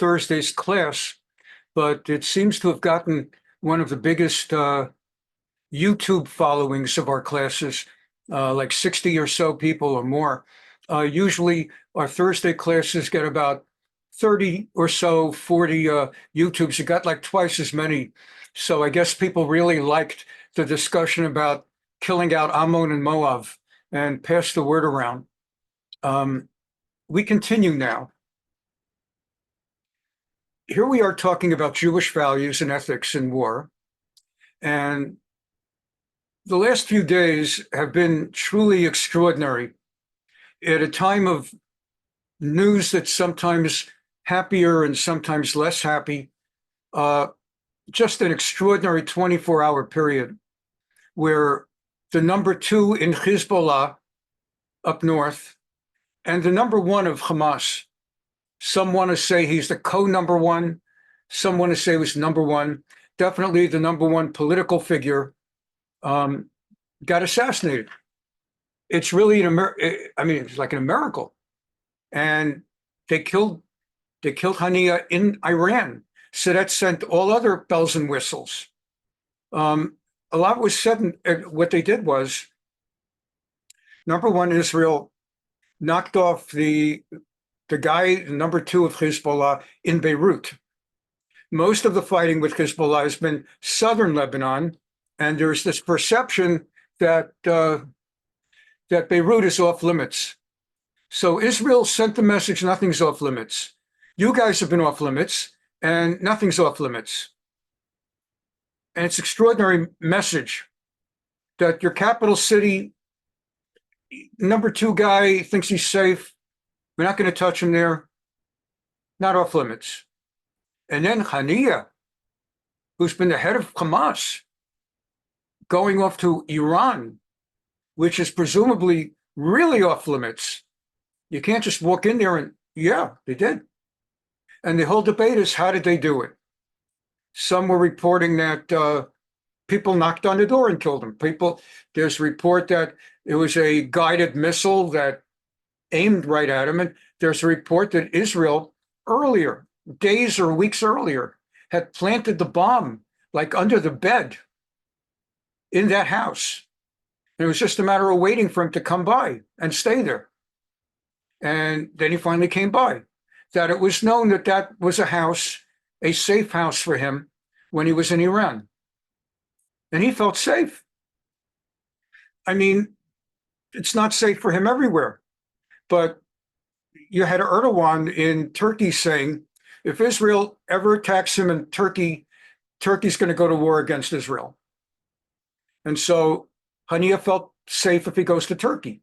Thursday's class, but it seems to have gotten one of the biggest YouTube followings of our classes, like 60 or so people or more. Usually our Thursday classes get about 30 or so, 40 YouTubes. It got like twice as many. So I guess people really liked the discussion about killing out Ammon and Moab and passed the word around. We continue now. Here we are talking about Jewish values and ethics in war. And the last few days have been truly extraordinary. At a time of news that's sometimes happier and sometimes less happy, just an extraordinary 24-hour period where the number 2 in Hezbollah up north and the number 1 of Hamas, some want to say he's the co-number 1, some want to say he was number 1, definitely the number 1 political figure, got assassinated. It's really it's like a miracle. And they killed Haniya in Iran. So that sent all other bells and whistles. A lot was said, and what they did was, number 1, Israel knocked off the guy, number 2 of Hezbollah in Beirut. Most of the fighting with Hezbollah has been southern Lebanon, and there's this perception that that Beirut is off limits. So Israel sent the message, nothing's off limits. You guys have been off limits, and nothing's off limits. And it's an extraordinary message that your capital city, number 2 guy thinks he's safe. We're not going to touch him there. Not off limits. And then Haniya, who's been the head of Hamas, going off to Iran, which is presumably really off limits. You can't just walk in there and, yeah, they did. And the whole debate is, how did they do it? Some were reporting that people knocked on the door and killed them. There's a report that it was a guided missile that aimed right at him. And there's a report that Israel earlier, days or weeks earlier, had planted the bomb like under the bed in that house. And it was just a matter of waiting for him to come by and stay there. And then he finally came by. That it was known that that was a house, a safe house for him when he was in Iran. And he felt safe. I mean, it's not safe for him everywhere. But you had Erdogan in Turkey saying, if Israel ever attacks him in Turkey, Turkey's going to go to war against Israel. And so Haniya felt safe if he goes to Turkey.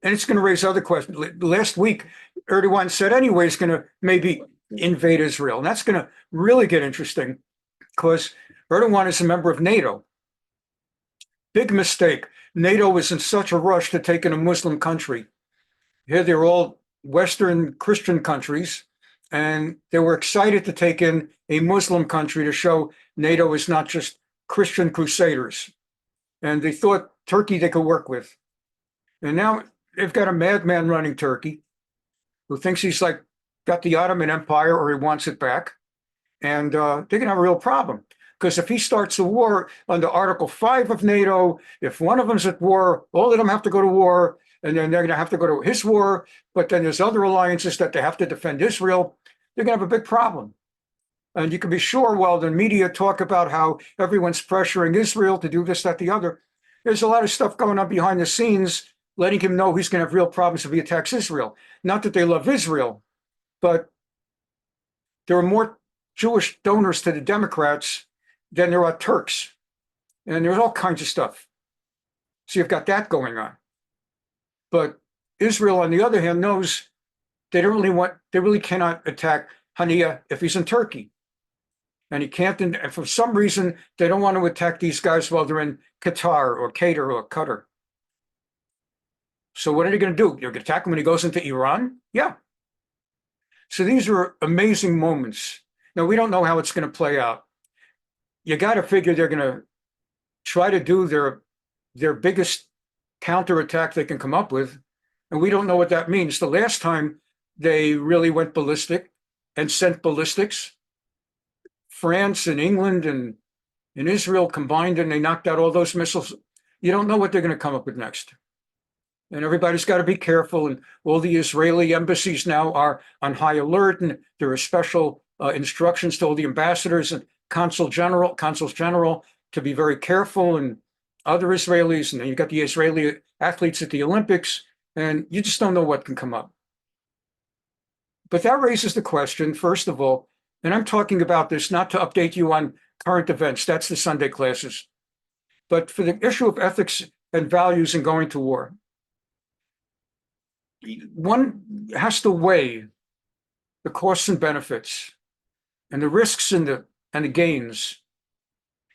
And it's going to raise other questions. Last week, Erdogan said anyway he's going to maybe invade Israel. And that's going to really get interesting because Erdogan is a member of NATO. Big mistake. NATO was in such a rush to take in a Muslim country. Here they're all Western Christian countries, and they were excited to take in a Muslim country to show NATO is not just Christian crusaders. And they thought Turkey they could work with. And now they've got a madman running Turkey who thinks he's like got the Ottoman Empire or he wants it back. And they're going to have a real problem. Because if he starts a war under Article 5 of NATO, if one of them's at war, all of them have to go to war, and then they're going to have to go to his war. But then there's other alliances that they have to defend Israel. They're going to have a big problem. And you can be sure while the media talk about how everyone's pressuring Israel to do this, that, the other, there's a lot of stuff going on behind the scenes, letting him know he's going to have real problems if he attacks Israel. Not that they love Israel, but there are more Jewish donors to the Democrats than there are Turks. And there's all kinds of stuff. So you've got that going on. But Israel, on the other hand, knows they really cannot attack Haniya if he's in Turkey. And he can't, and for some reason, they don't want to attack these guys while they're in Qatar or Qatar. So what are they going to do? You're going to attack him when he goes into Iran? Yeah. So these are amazing moments. Now, we don't know how it's going to play out. You got to figure they're going to try to do their biggest counterattack they can come up with. And we don't know what that means. The last time they really went ballistic, and sent ballistics. France and England and Israel combined, and they knocked out all those missiles. You don't know what they're going to come up with next. And everybody's got to be careful. And all the Israeli embassies now are on high alert. And there are special instructions to all the ambassadors and consuls general to be very careful, and other Israelis. And then you got the Israeli athletes at the Olympics, and you just don't know what can come up. But that raises the question, first of all, and I'm talking about this not to update you on current events, that's the Sunday classes, but for the issue of ethics and values in going to war. One has to weigh the costs and benefits and the risks and the gains,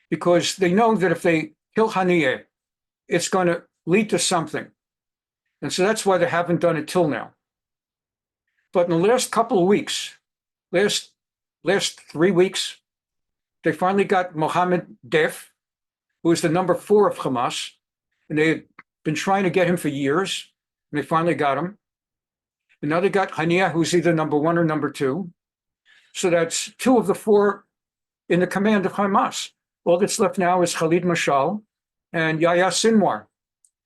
because they know that if they kill Haniyeh, it's going to lead to something. And so that's why they haven't done it till now. But in the last couple of weeks, last 3 weeks, they finally got Mohammed Def, who is the number 4 of Hamas, and they had been trying to get him for years, and they finally got him. And now they got Haniyeh, who's either number 1 or number 2. So that's 2 of the 4 in the command of Hamas. All that's left now is Khalid Mashal and Yahya Sinwar.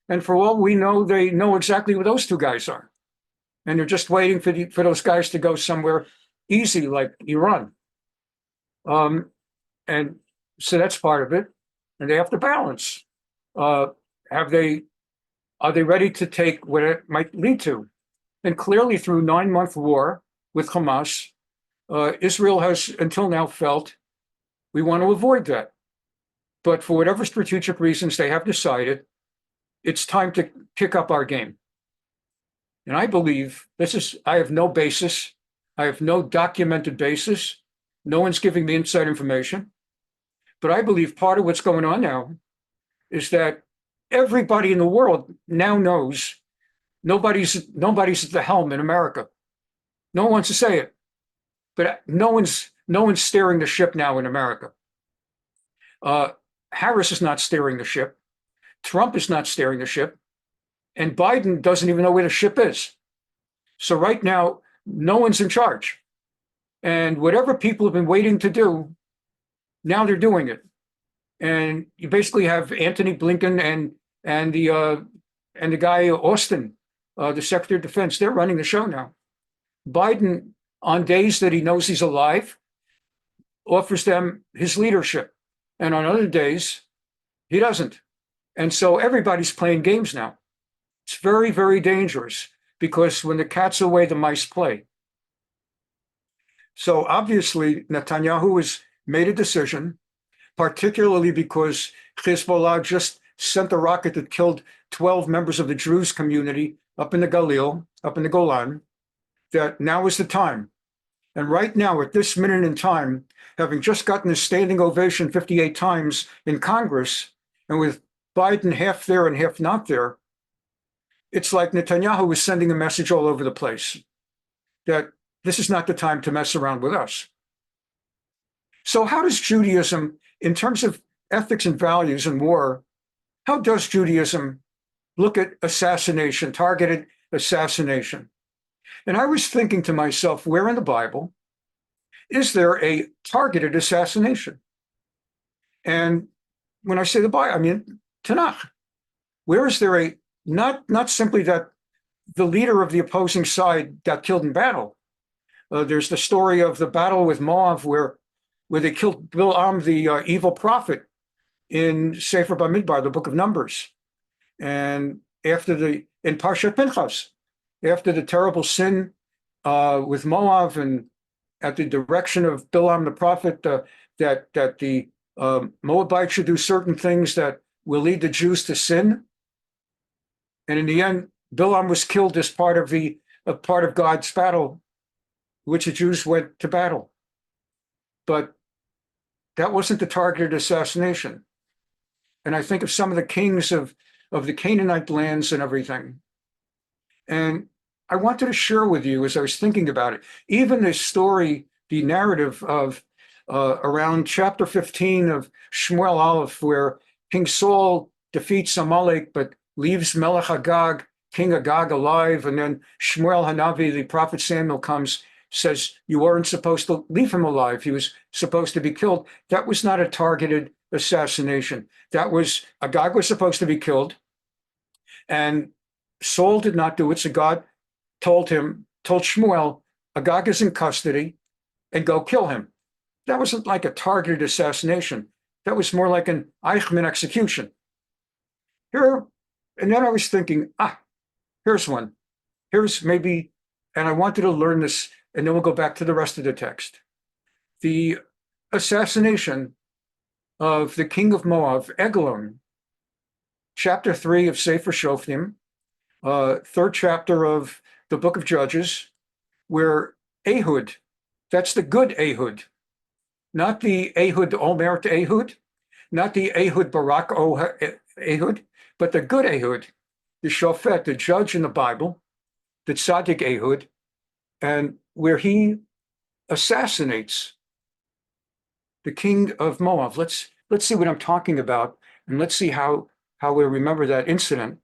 And for all we know, they know exactly who those 2 guys are. And they're just waiting for those guys to go somewhere easy, like Iran. And so that's part of it. And they have to balance. Are they ready to take what it might lead to? And clearly through 9-month war with Hamas, Israel has until now felt we want to avoid that. But for whatever strategic reasons they have decided, it's time to kick up our game. And I believe I have no basis. I have no documented basis. No one's giving me inside information. But I believe part of what's going on now is that everybody in the world now knows nobody's at the helm in America. No one wants to say it, but no one's steering the ship now in America. Harris is not steering the ship. Trump is not steering the ship. And Biden doesn't even know where the ship is. So right now, no one's in charge. And whatever people have been waiting to do, now they're doing it. And you basically have Anthony Blinken and the guy Austin, the Secretary of Defense. They're running the show now. Biden, on days that he knows he's alive, offers them his leadership, and on other days, he doesn't. And so everybody's playing games now. It's very, very dangerous, because when the cat's away, the mice play. So obviously, Netanyahu has made a decision, particularly because Hezbollah just sent a rocket that killed 12 members of the Druze community up in the Galil, up in the Golan, that now is the time. And right now, at this minute in time, having just gotten a standing ovation 58 times in Congress, and with Biden half there and half not there, it's like Netanyahu is sending a message all over the place that this is not the time to mess around with us. So how does Judaism, in terms of ethics and values in war, how does Judaism look at assassination, targeted assassination? And I was thinking to myself, where in the Bible is there a targeted assassination? And when I say the Bible, I mean Tanakh. Where is there a, not simply that the leader of the opposing side got killed in battle. There's the story of the battle with Moab where they killed Bilam, the evil prophet, in Sefer Bamidbar, the book of Numbers. And in Parshat Pinchas, after the terrible sin with Moab, and at the direction of Bilam the prophet, that the Moabites should do certain things that will lead the Jews to sin. And in the end, Bilam was killed as part of God's battle, which the Jews went to battle. But that wasn't the targeted assassination. And I think of some of the kings of the Canaanite lands and everything. And I wanted to share with you, as I was thinking about it, even the story, the narrative of around chapter 15 of Shmuel Aleph, where King Saul defeats Amalek, but leaves Melech Agag, King Agag, alive. And then Shmuel Hanavi, the prophet Samuel, comes, says you weren't supposed to leave him alive. He was supposed to be killed. That was not a targeted assassination. That was, Agag was supposed to be killed, and Saul did not do it. So God told Shmuel, Agag is in custody, and go kill him. That wasn't like a targeted assassination. That was more like an Eichmann execution. Here, and then I was thinking, here's one. Here's maybe, and I wanted to learn this, and then we'll go back to the rest of the text. The assassination of the king of Moab, Eglon, chapter 3 of Sefer Shoftim, third chapter of the book of Judges, where Ehud, that's the good Ehud, not the Ehud Omer to Ehud, not the Ehud Barak Ehud, but the good Ehud, the Shofet, the judge in the Bible, the tzaddik Ehud, and where he assassinates the king of Moab. Let's see what I'm talking about, and let's see how we remember that incident.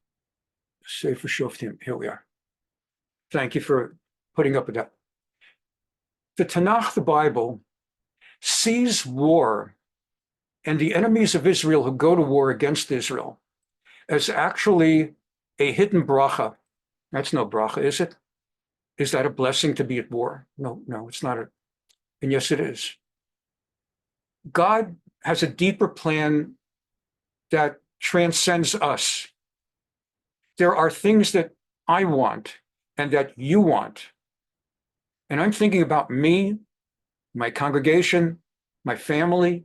Sefer Shoftim, here we are. Thank you for putting up with that. The Tanakh, the Bible, sees war and the enemies of Israel who go to war against Israel as actually a hidden bracha. That's no bracha, is it? Is that a blessing to be at war? No, it's not. And yes, it is. God has a deeper plan that transcends us. There are things that I want and that you want. And I'm thinking about me, my congregation, my family.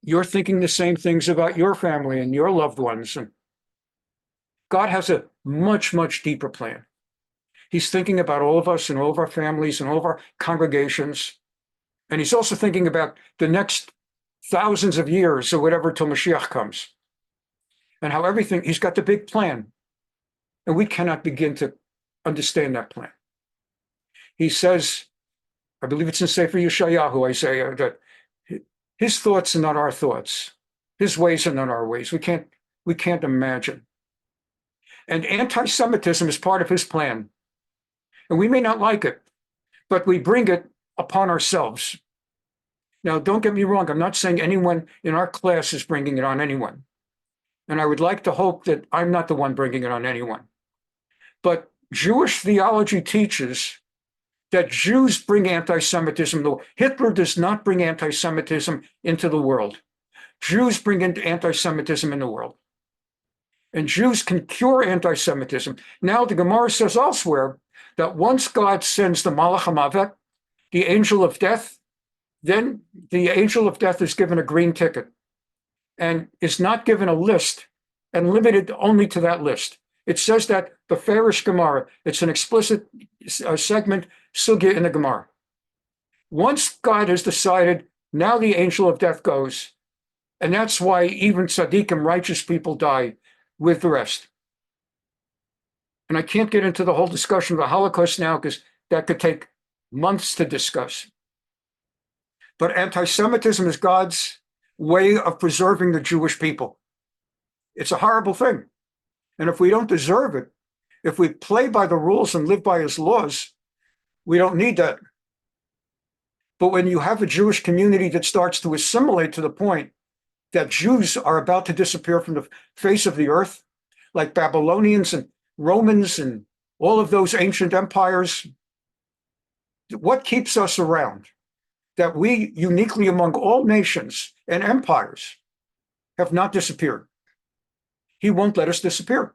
You're thinking the same things about your family and your loved ones. And God has a much, much deeper plan. He's thinking about all of us and all of our families and all of our congregations. And he's also thinking about the next thousands of years or whatever till Mashiach comes. And how everything, he's got the big plan. And we cannot begin to understand that plan. He says, I believe it's in Sefer Yeshayahu, Isaiah, that his thoughts are not our thoughts. His ways are not our ways. We can't imagine. And anti-Semitism is part of his plan. And we may not like it, but we bring it upon ourselves. Now, don't get me wrong. I'm not saying anyone in our class is bringing it on anyone. And I would like to hope that I'm not the one bringing it on anyone. But Jewish theology teaches that Jews bring anti-Semitism. Hitler does not bring anti-Semitism into the world. Jews bring anti-Semitism in the world. And Jews can cure anti-Semitism. Now, the Gemara says elsewhere that once God sends the Malach HaMavet, the angel of death, then the angel of death is given a green ticket and is not given a list and limited only to that list. It says that the Farish Gemara, it's an explicit segment, sugya in the Gemara. Once God has decided, now the angel of death goes, and that's why even tzaddikim, righteous people, die with the rest. And I can't get into the whole discussion of the Holocaust now because that could take months to discuss. But anti-Semitism is God's way of preserving the Jewish people. It's a horrible thing. And if we don't deserve it, if we play by the rules and live by his laws, we don't need that. But when you have a Jewish community that starts to assimilate to the point that Jews are about to disappear from the face of the earth, like Babylonians and Romans and all of those ancient empires, what keeps us around? That we uniquely among all nations and empires have not disappeared. He won't let us disappear.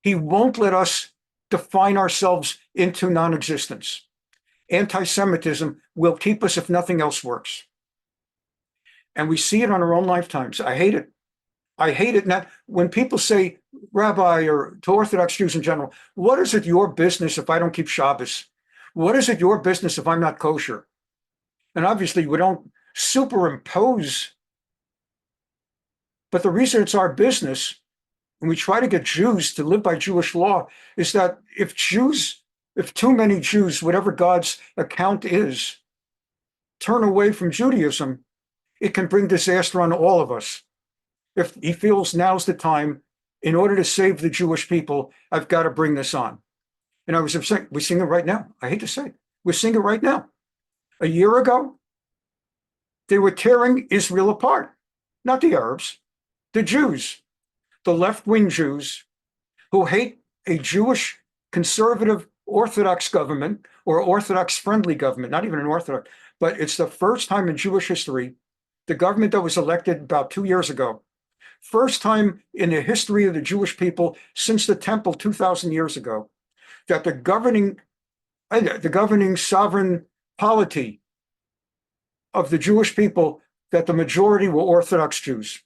He won't let us define ourselves into non-existence. Anti-Semitism will keep us if nothing else works. And we see it on our own lifetimes. I hate it. I hate it. Now, when people say, Rabbi, or to Orthodox Jews in general, what is it your business if I don't keep Shabbos? What is it your business if I'm not kosher? And obviously, we don't superimpose. But the reason it's our business, and we try to get Jews to live by Jewish law, is that if too many Jews, whatever God's account is, turn away from Judaism, it can bring disaster on all of us. If he feels now's the time, in order to save the Jewish people, I've got to bring this on. And I was saying, we're seeing it right now. I hate to say it. We're seeing it right now. A year ago, they were tearing Israel apart. Not the Arabs, the Jews, the left-wing Jews who hate a Jewish conservative Orthodox government or Orthodox-friendly government, not even an Orthodox, but it's the first time in Jewish history, the government that was elected about 2 years ago, first time in the history of the Jewish people since the temple 2,000 years ago, that the governing sovereign polity of the Jewish people, that the majority were Orthodox Jews.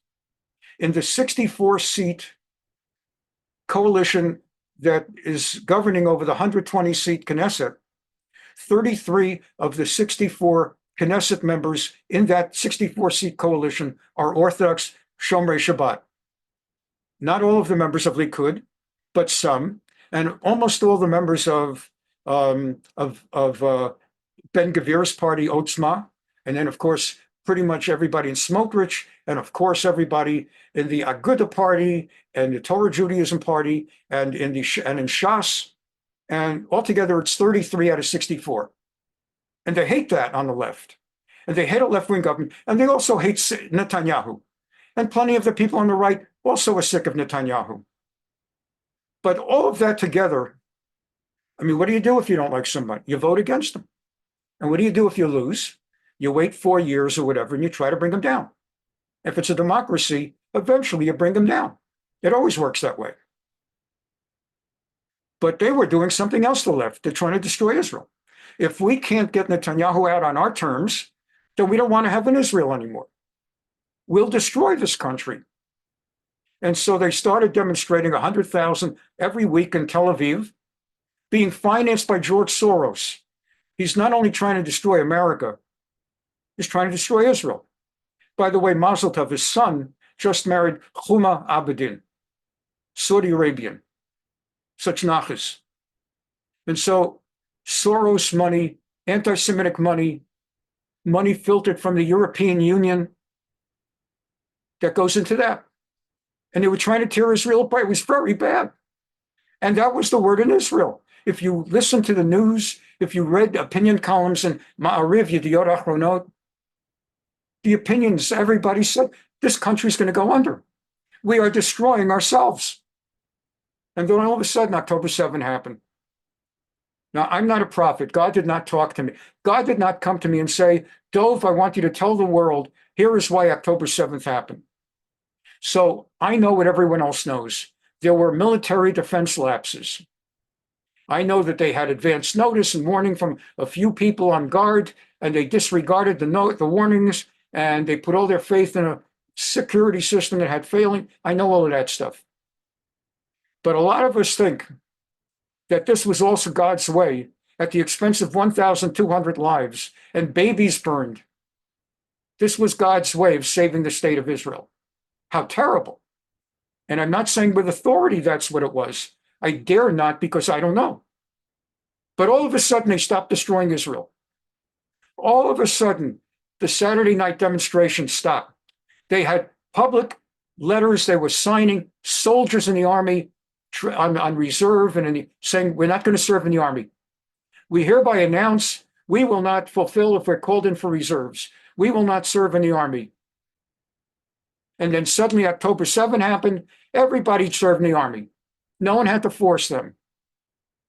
In the 64-seat coalition that is governing over the 120-seat Knesset, 33 of the 64 Knesset members in that 64-seat coalition are Orthodox Shomrei Shabbat. Not all of the members of Likud, but some, and almost all the members of Ben Gavir's party, Otzma, and then, of course, pretty much everybody in Smotrich, and of course, everybody in the Aguda party, and the Torah Judaism party, and in Shas, and altogether it's 33 out of 64. And they hate that on the left. And they hate a left-wing government, and they also hate Netanyahu. And plenty of the people on the right also are sick of Netanyahu. But all of that together, I mean, what do you do if you don't like somebody? You vote against them. And what do you do if you lose? You wait 4 years or whatever, and you try to bring them down. If it's a democracy, eventually you bring them down. It always works that way. But they were doing something else to the left. They're trying to destroy Israel. If we can't get Netanyahu out on our terms, then we don't want to have an Israel anymore. We'll destroy this country. And so they started demonstrating 100,000 every week in Tel Aviv, being financed by George Soros. He's not only trying to destroy America, he's trying to destroy Israel. By the way, Mazel Tov, his son, just married Huma Abedin, Saudi Arabian, such nachas. And so Soros money, anti-Semitic money, money filtered from the European Union, that goes into that. And they were trying to tear Israel apart. It was very bad. And that was the word in Israel. If you listen to the news, if you read opinion columns in Ma'ariv, Yediot Achronot, the opinions, everybody said, this country's going to go under. We are destroying ourselves. And then all of a sudden, October 7 happened. Now, I'm not a prophet. God did not talk to me. God did not come to me and say, Dov, I want you to tell the world, here is why October 7th happened. So I know what everyone else knows. There were military defense lapses. I know that they had advance notice and warning from a few people on guard, and they disregarded the warnings, and they put all their faith in a security system that had failing. I know all of that stuff. But a lot of us think that this was also God's way at the expense of 1,200 lives and babies burned. This was God's way of saving the state of Israel. How terrible. And I'm not saying with authority that's what it was. I dare not, because I don't know. But all of a sudden, they stopped destroying Israel. All of a sudden, the Saturday night demonstration stopped. They had public letters they were signing, soldiers in the army on reserve, and saying, we're not going to serve in the army. We hereby announce we will not fulfill if we're called in for reserves. We will not serve in the army. And then suddenly October 7 happened. Everybody served in the army. No one had to force them.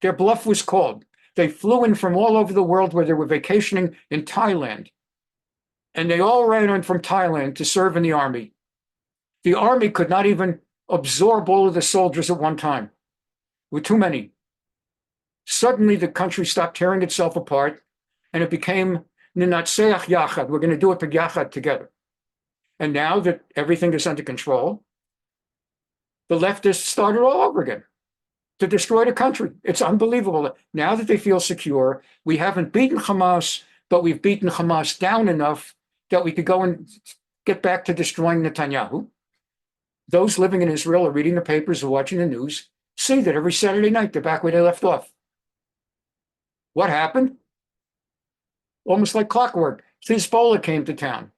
Their bluff was called. They flew in from all over the world where they were vacationing in Thailand. And they all ran in from Thailand to serve in the army. The army could not even absorb all of the soldiers at one time. There were too many. Suddenly the country stopped tearing itself apart, and it became Ninatseach Yachad. We're going to do it Yachad together. And now that everything is under control, the leftists started all over again to destroy the country. It's unbelievable. Now that they feel secure, we haven't beaten Hamas, but we've beaten Hamas down enough that we could go and get back to destroying Netanyahu. Those living in Israel or reading the papers or watching the news see that every Saturday night they're back where they left off. What happened? Almost like clockwork. Hezbollah came to town.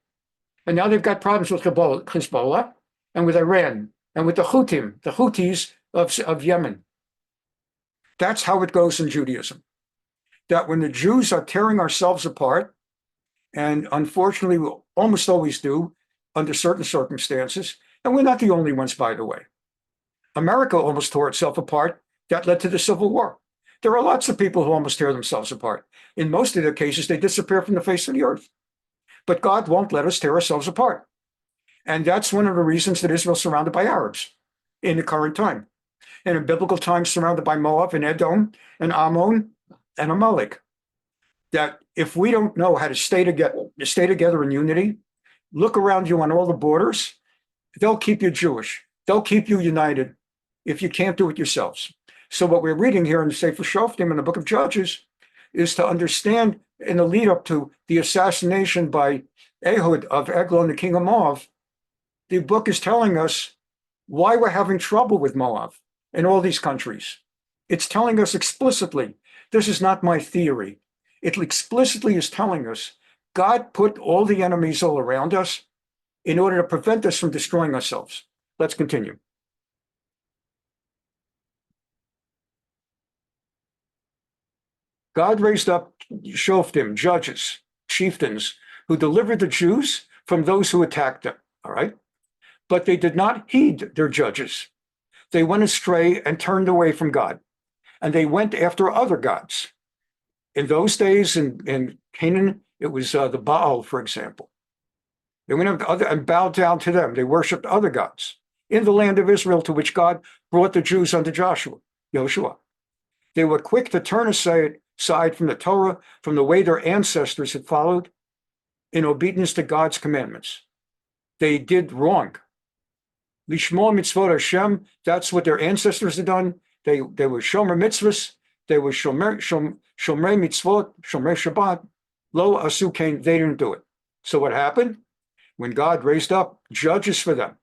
And now they've got problems with Hezbollah and with Iran and with the Houthis of Yemen. That's how it goes in Judaism. That when the Jews are tearing ourselves apart, and unfortunately we almost always do under certain circumstances, and we're not the only ones, by the way. America almost tore itself apart. That led to the Civil War. There are lots of people who almost tear themselves apart. In most of their cases, they disappear from the face of the earth. But God won't let us tear ourselves apart. And that's one of the reasons that Israel is surrounded by Arabs in the current time. And in biblical times, surrounded by Moab and Edom and Ammon and Amalek. That if we don't know how to stay together in unity, look around you on all the borders, they'll keep you Jewish. They'll keep you united if you can't do it yourselves. So what we're reading here in the Sefer Shoftim in the book of Judges is to understand in the lead up to the assassination by Ehud of Eglon, the king of Moab. The book is telling us why we're having trouble with Moab in all these countries. It's telling us explicitly, this is not my theory. It explicitly is telling us God put all the enemies all around us in order to prevent us from destroying ourselves. Let's continue. God raised up Shoftim, judges, chieftains, who delivered the Jews from those who attacked them, all right? But they did not heed their judges. They went astray and turned away from God, and they went after other gods. In those days in Canaan, it was the Baal, for example. They went after other and bowed down to them. They worshipped other gods in the land of Israel, to which God brought the Jews under Joshua. They were quick to turn aside from the Torah, from the way their ancestors had followed, in obedience to God's commandments. They did wrong. Lishmo mitzvot Hashem, that's what their ancestors had done. They were shomer mitzvahs, they were shomer mitzvot, shomer Shabbat. Lo asu kain, they didn't do it. So what happened? When God raised up judges for them,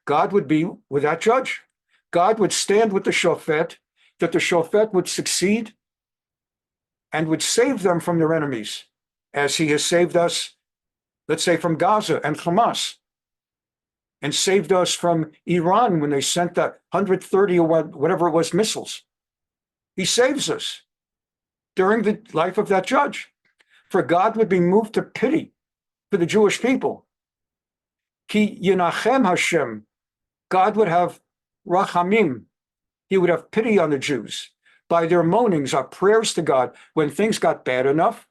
God would be with that judge. God would stand with the Shofet, that the Shofet would succeed and would save them from their enemies, as he has saved us, let's say, from Gaza and Hamas, and saved us from Iran when they sent the 130 or whatever it was missiles. He saves us during the life of that judge. For God would be moved to pity for the Jewish people. Ki yinachem Hashem, God would have rachamim. He would have pity on the Jews. By their moanings, our prayers to God, when things got bad enough,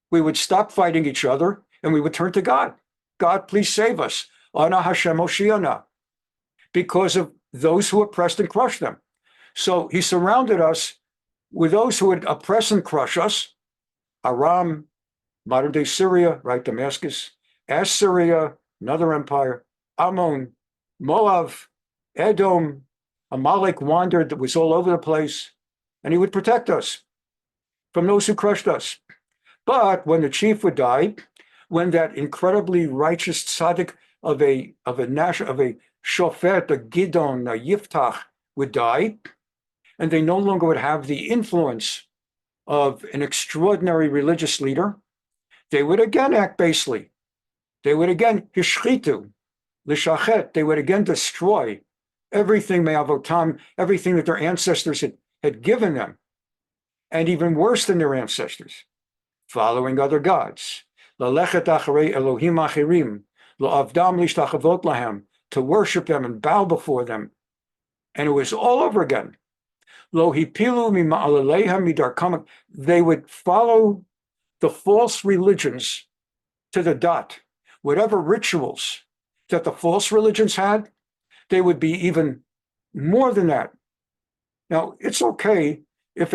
we would stop fighting each other and we would turn to God. God, please save us. Ana Hashem Oshiana. Because of those who oppressed and crushed them. So he surrounded us with those who would oppress and crush us. Aram, modern day Syria, right, Damascus. Assyria, another empire. Ammon, Moab, Edom, Amalek wandered, that was all over the place. And he would protect us from those who crushed us. But when the chief would die, when that incredibly righteous tzaddik of a Shofet, a Gidon, a Yiftach would die, and they no longer would have the influence of an extraordinary religious leader, they would again act basely. They would again hishchitu, lishachet, they would again destroy everything me'avotam, everything that their ancestors had given them, and even worse than their ancestors, following other gods. Lalechet acharei Elohim achirim, la'avdam lishtachavot lahem, to worship them and bow before them. And it was all over again. Lo hipilu mima'aleleihem midarkam, they would follow the false religions to the dot. Whatever rituals that the false religions had, they would be even more than that. Now, it's okay if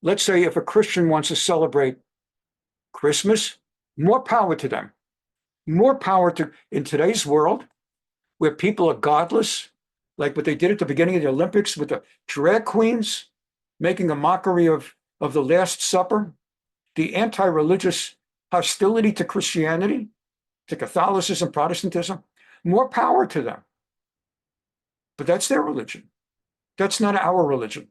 let's say if a Christian wants to celebrate Christmas, more power to them. More power to, in today's world, where people are godless, like what they did at the beginning of the Olympics with the drag queens, making a mockery of the Last Supper, the anti-religious hostility to Christianity, to Catholicism, Protestantism, more power to them. But that's their religion. That's not our religion.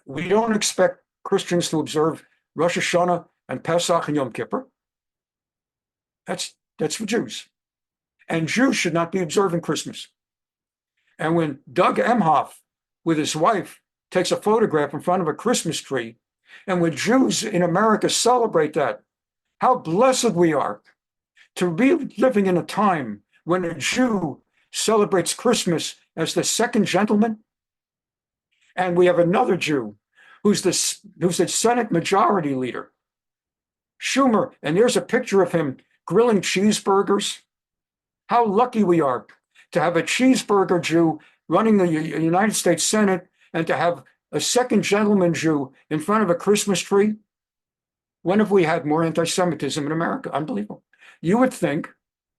We don't expect Christians to observe Rosh Hashanah and Pesach and Yom Kippur. That's for Jews. And Jews should not be observing Christmas. And when Doug Emhoff, with his wife, takes a photograph in front of a Christmas tree, and when Jews in America celebrate that, how blessed we are to be living in a time when a Jew celebrates Christmas as the second gentleman, and we have another Jew who's the Senate majority leader, Schumer, and there's a picture of him grilling cheeseburgers. How lucky we are to have a cheeseburger Jew running the United States Senate and to have a second gentleman Jew in front of a Christmas tree. When have we had more anti-Semitism in America? Unbelievable. You would think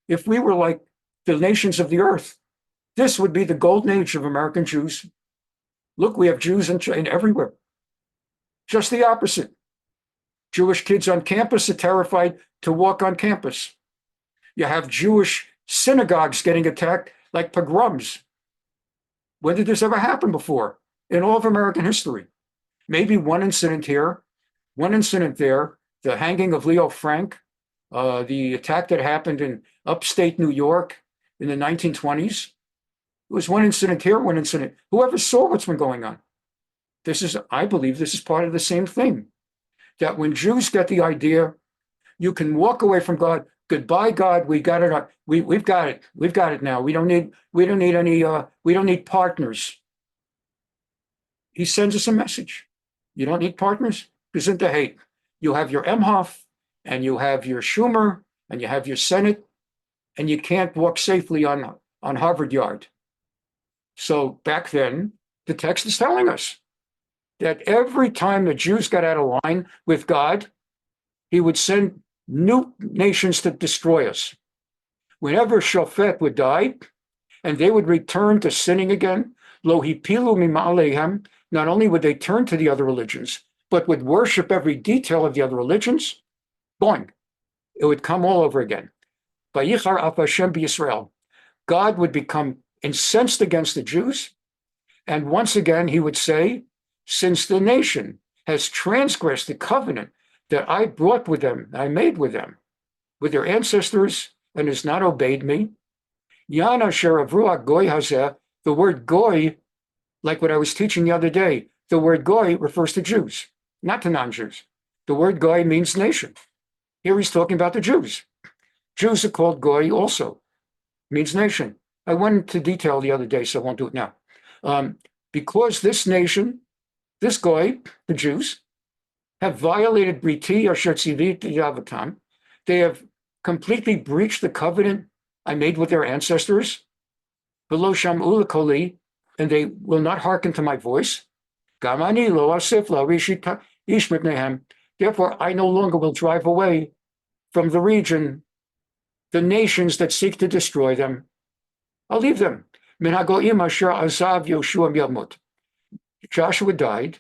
if we were like the nations of the earth, this would be the golden age of American Jews. Look, we have Jews in everywhere. Just the opposite. Jewish kids on campus are terrified to walk on campus. You have Jewish synagogues getting attacked like pogroms. When did this ever happen before in all of American history? Maybe one incident here, one incident there, the hanging of Leo Frank, the attack that happened in upstate New York in the 1920s. It was one incident here, one incident. Whoever saw what's been going on? I believe this is part of the same thing. That when Jews get the idea, you can walk away from God. Goodbye, God. We got it. We've got it. We've got it now. We don't need partners. He sends us a message. You don't need partners. Isn't the hate? You have your Emhoff, and you have your Schumer, and you have your Senate, and you can't walk safely on Harvard Yard. So back then, the text is telling us that every time the Jews got out of line with God, he would send new nations to destroy us. Whenever Shofet would die, and they would return to sinning again, lo hipilu mima'alehem, not only would they turn to the other religions, but would worship every detail of the other religions, boing, it would come all over again. Vayichar af Hashem b'Yisrael. God would become incensed against the Jews, and once again he would say, since the nation has transgressed the covenant that I brought with them, I made with them, with their ancestors, and has not obeyed me, Yana Sheravruach Goy Hazeh, the word Goy, like what I was teaching the other day, the word Goy refers to Jews, not to non-Jews. The word Goy means nation. Here he's talking about the Jews. Jews are called Goy also, means nation. I went into detail the other day, so I won't do it now. Because this nation, this Goy, the Jews, have violated Briti Asher Tziviti Avatam. They have completely breached the covenant I made with their ancestors. Below Sham'u Koli, and they will not hearken to my voice. Gamani lo asif la rishita ish mipnehem. Therefore, I no longer will drive away from the region the nations that seek to destroy them. I'll leave them. Min hagoim asher azav Yoshua yamut. Joshua died,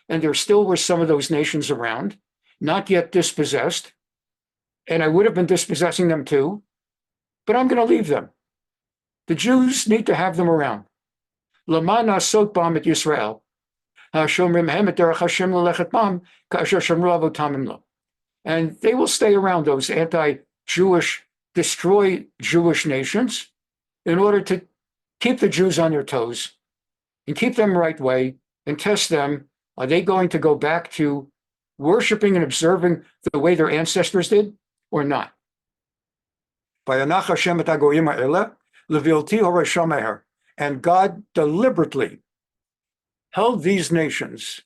and there still were some of those nations around, not yet dispossessed, and I would have been dispossessing them too, but I'm going to leave them. The Jews need to have them around. Laman asot bam et Yisrael, hashomrim hem et derech Hashem lelechet bam, ka'asher shamru avotamim lo. And they will stay around those anti-Jewish, destroy Jewish nations in order to keep the Jews on their toes and keep them right way and test them. Are they going to go back to worshiping and observing the way their ancestors did or not? And God deliberately held these nations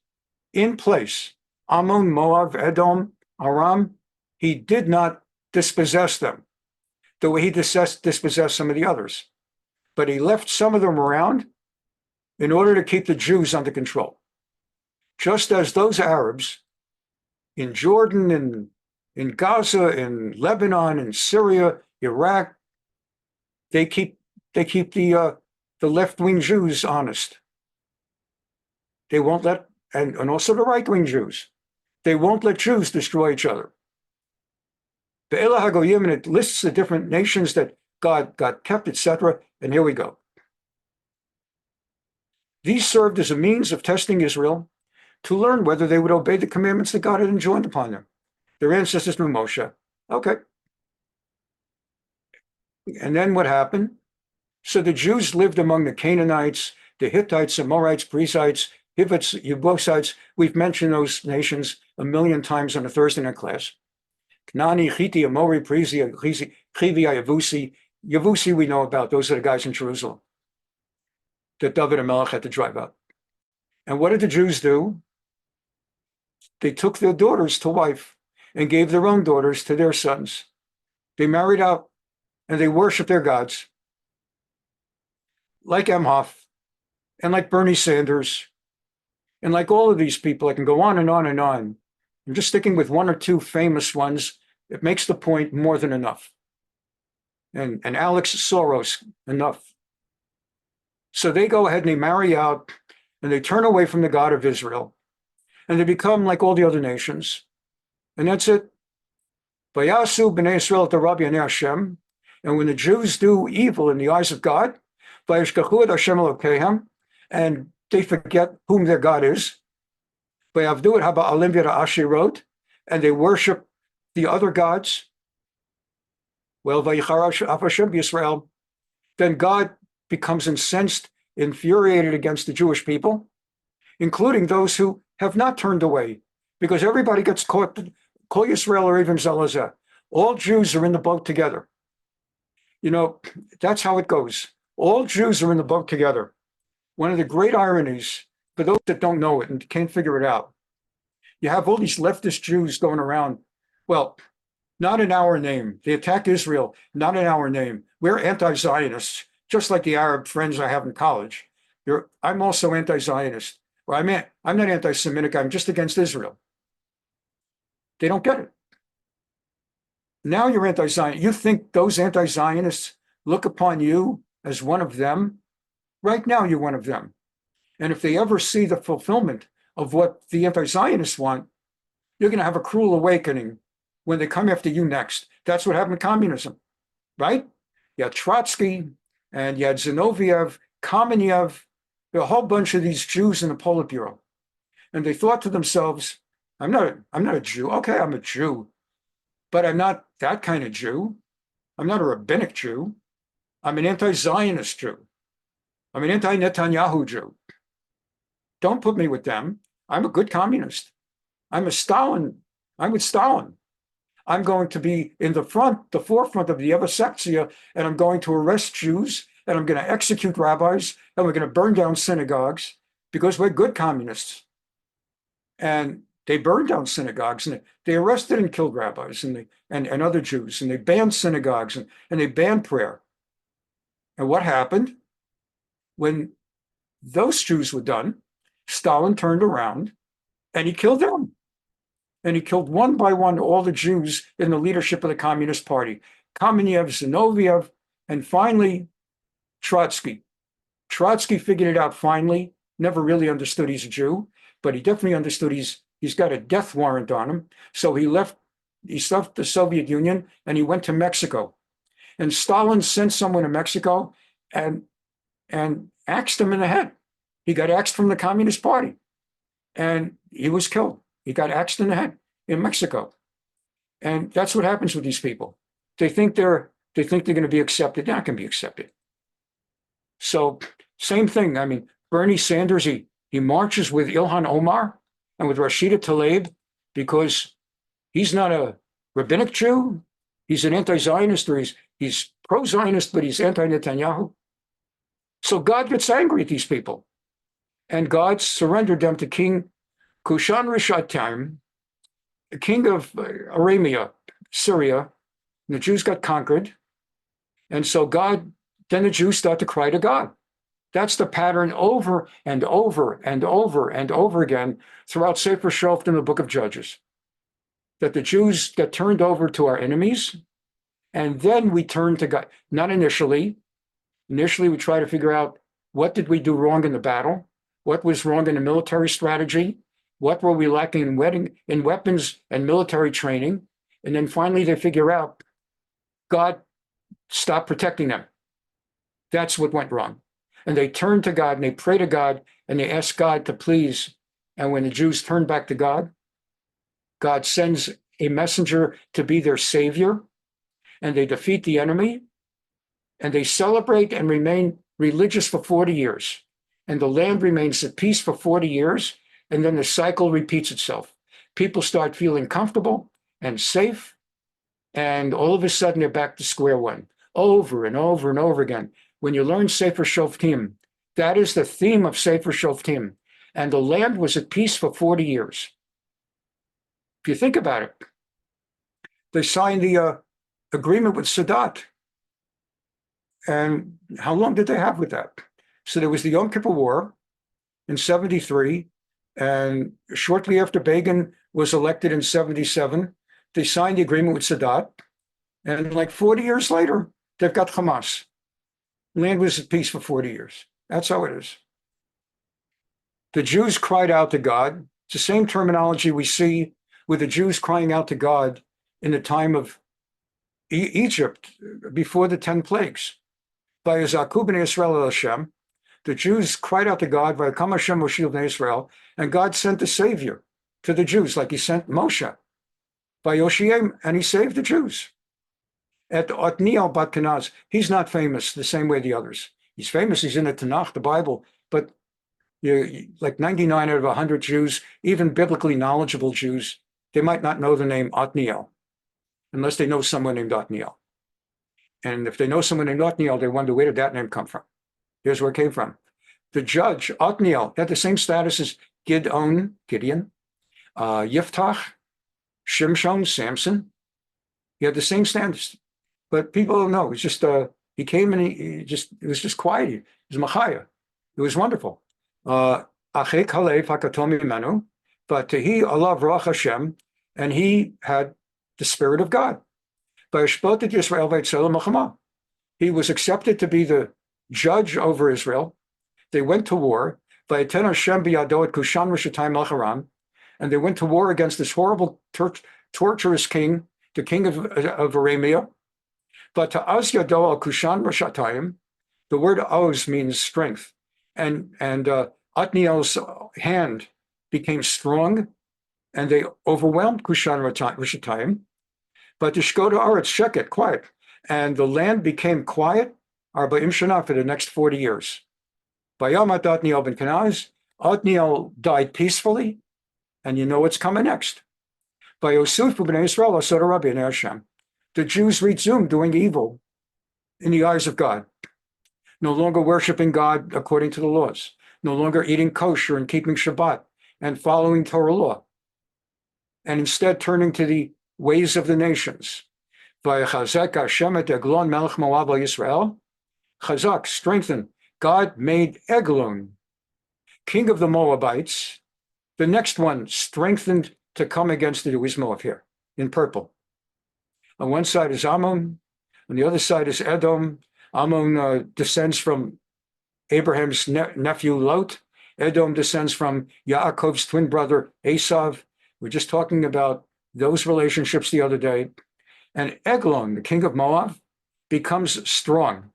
in place. Ammon, Moab, Edom, Aram, he did not dispossess them the way he dispossessed some of the others. But he left some of them around in order to keep the Jews under control. Just as those Arabs in Jordan, in Gaza, in Lebanon, in Syria, Iraq, they keep the left-wing Jews honest. They won't let, and also the right-wing Jews, they won't let Jews destroy each other. The Elah HaGoyim, and it lists the different nations that God kept, etc. And here we go. These served as a means of testing Israel to learn whether they would obey the commandments that God had enjoined upon them. Their ancestors through Moshe. Okay. And then what happened? So the Jews lived among the Canaanites, the Hittites, Amorites, Perizzites, Hivitz, you both sides, we've mentioned those nations a million times on a Thursday night class. Knani, Chiti, Amori, Parisi, Chivi, Yavusi. Yavusi we know about. Those are the guys in Jerusalem that David and Melech had to drive out. And what did the Jews do? They took their daughters to wife and gave their own daughters to their sons. They married out and they worshiped their gods. Like Emhoff and like Bernie Sanders and like all of these people. I can go on and on and on. I'm just sticking with one or two famous ones. It makes the point more than enough. And Alex Soros, enough. So they go ahead and they marry out and they turn away from the God of Israel and they become like all the other nations. And that's it. Vayasu b'nei Israel to Rabbi Hashem. And when the Jews do evil in the eyes of God, vayishkachu et Hashem Elokehem, and they forget whom their God is, vayavdu et haba'alim v'ra'ashirot, and they worship the other gods, well, vayicharash af Hashem b'Yisrael, then God becomes incensed, infuriated against the Jewish people, including those who have not turned away, because everybody gets caught. Kol Yisrael or even Zelazah. All Jews are in the boat together. You know, that's how it goes. All Jews are in the boat together. One of the great ironies, for those that don't know it and can't figure it out, you have all these leftist Jews going around, well, not in our name. They attack Israel, not in our name. We're anti-Zionists, just like the Arab friends I have in college. I'm also anti-Zionist. Or I'm not anti-Semitic, I'm just against Israel. They don't get it. Now you're anti-Zionist. You think those anti-Zionists look upon you as one of them? Right now you're one of them. And if they ever see the fulfillment of what the anti-Zionists want, you're going to have a cruel awakening when they come after you next. That's what happened with communism, right? You had Trotsky and you had Zinoviev, Kamenev, a whole bunch of these Jews in the Politburo. And they thought to themselves, I'm not a Jew. Okay, I'm a Jew, but I'm not that kind of Jew. I'm not a rabbinic Jew. I'm an anti-Zionist Jew. I'm an anti-Netanyahu Jew. Don't put me with them. I'm a good communist. I'm with Stalin. I'm going to be in the forefront of the Evasexia, and I'm going to arrest Jews, and I'm going to execute rabbis, and we're going to burn down synagogues because we're good communists. And they burned down synagogues, and they arrested and killed rabbis and other Jews, and they banned synagogues and they banned prayer. And what happened? When those Jews were done, Stalin turned around and he killed them. And he killed one by one all the Jews in the leadership of the Communist Party. Kamenev, Zinoviev, and finally Trotsky. Trotsky figured it out finally, never really understood he's a Jew, but he definitely understood he's got a death warrant on him. So he left the Soviet Union and he went to Mexico. And Stalin sent someone to Mexico and axed him in the head. He got axed from the Communist Party and he was killed. He got axed in the head in Mexico. And that's what happens with these people. They think they're going to be accepted. They're not going to be accepted. So same thing. I mean, Bernie Sanders, he marches with Ilhan Omar and with Rashida Tlaib because he's not a rabbinic Jew. He's an anti-Zionist, or he's pro-Zionist, but he's anti-Netanyahu. So God gets angry at these people. And God surrendered them to King Kushan Rishatayim, the king of Aramea, Syria. And the Jews got conquered. And so then the Jews start to cry to God. That's the pattern over and over and over and over again throughout Sefer Shoftim, the book of Judges. That the Jews get turned over to our enemies, and then we turn to God. Not initially. Initially, we try to figure out what did we do wrong in the battle? What was wrong in the military strategy? What were we lacking in weapons and military training? And then finally they figure out God stopped protecting them. That's what went wrong. And they turn to God and they pray to God and they ask God to please. And when the Jews turn back to God, God sends a messenger to be their savior, and they defeat the enemy, and they celebrate and remain religious for 40 years. and the land remains at peace for 40 years, and then the cycle repeats itself. People start feeling comfortable and safe, and all of a sudden they're back to square one, over and over and over again. When you learn Sefer Shoftim, that is the theme of Sefer Shoftim, and the land was at peace for 40 years. If you think about it, they signed the agreement with Sadat. And how long did they have with that? So there was the Yom Kippur War in 73, and shortly after Begin was elected in 77, they signed the agreement with Sadat, and like 40 years later, they've got Hamas. Land was at peace for 40 years. That's how it is. The Jews cried out to God. It's the same terminology we see with the Jews crying out to God in the time of Egypt before the 10 plagues. By Zaku b'nei Yisrael el Hashem, the Jews cried out to God, Vayakam Hashem Moshil b'nei Yisrael, and God sent the Savior to the Jews, like he sent Moshe by Yoshiem, and he saved the Jews. At Otniel bat Kenaz, he's not famous the same way the others. He's famous, he's in the Tanakh, the Bible, but like 99 out of 100 Jews, even biblically knowledgeable Jews, they might not know the name Otniel, unless they know someone named Otniel. And if they know someone named Otniel, they wonder, where did that name come from? Here's where it came from. The judge, Otniel, had the same status as Gideon, Yiftach, Shimshon, Samson. He had the same status. But people don't know. It's just, he came and it was just quiet. He was Machaya. It was wonderful. Achek Halev Hakatomi Menu, but he, Allah Ruach Hashem, and he had the Spirit of God. He was accepted to be the judge over Israel. They went to war. And they went to war against this horrible, torturous king, the king of Aramea. But to Az Yado al Kushan Rashatayim, the word Oz means strength. And Otniel's hand became strong, and they overwhelmed Kushan Rashatayim. But the Shkoda Arutz, check it, quiet. And the land became quiet, Arba'im Shana, for the next 40 years. Bayamat Otniel ben Kenaz, Otniel died peacefully, and you know what's coming next. Bayosuf b'nei Yisrael asada Rabbi and Hashem. The Jews resumed doing evil in the eyes of God, no longer worshiping God according to the laws, no longer eating kosher and keeping Shabbat and following Torah law, and instead turning to the ways of the nations. Vayachazek Hashem et Eglon melech Moab Yisrael. Chazak, strengthen. God made Eglon, king of the Moabites. The next one strengthened to come against the Jews Moab here, in purple. On one side is Ammon, on the other side is Edom. Ammon descends from Abraham's nephew Lot. Edom descends from Yaakov's twin brother Esav. We're just talking about those relationships the other day. And Eglon, the king of Moab, becomes strong.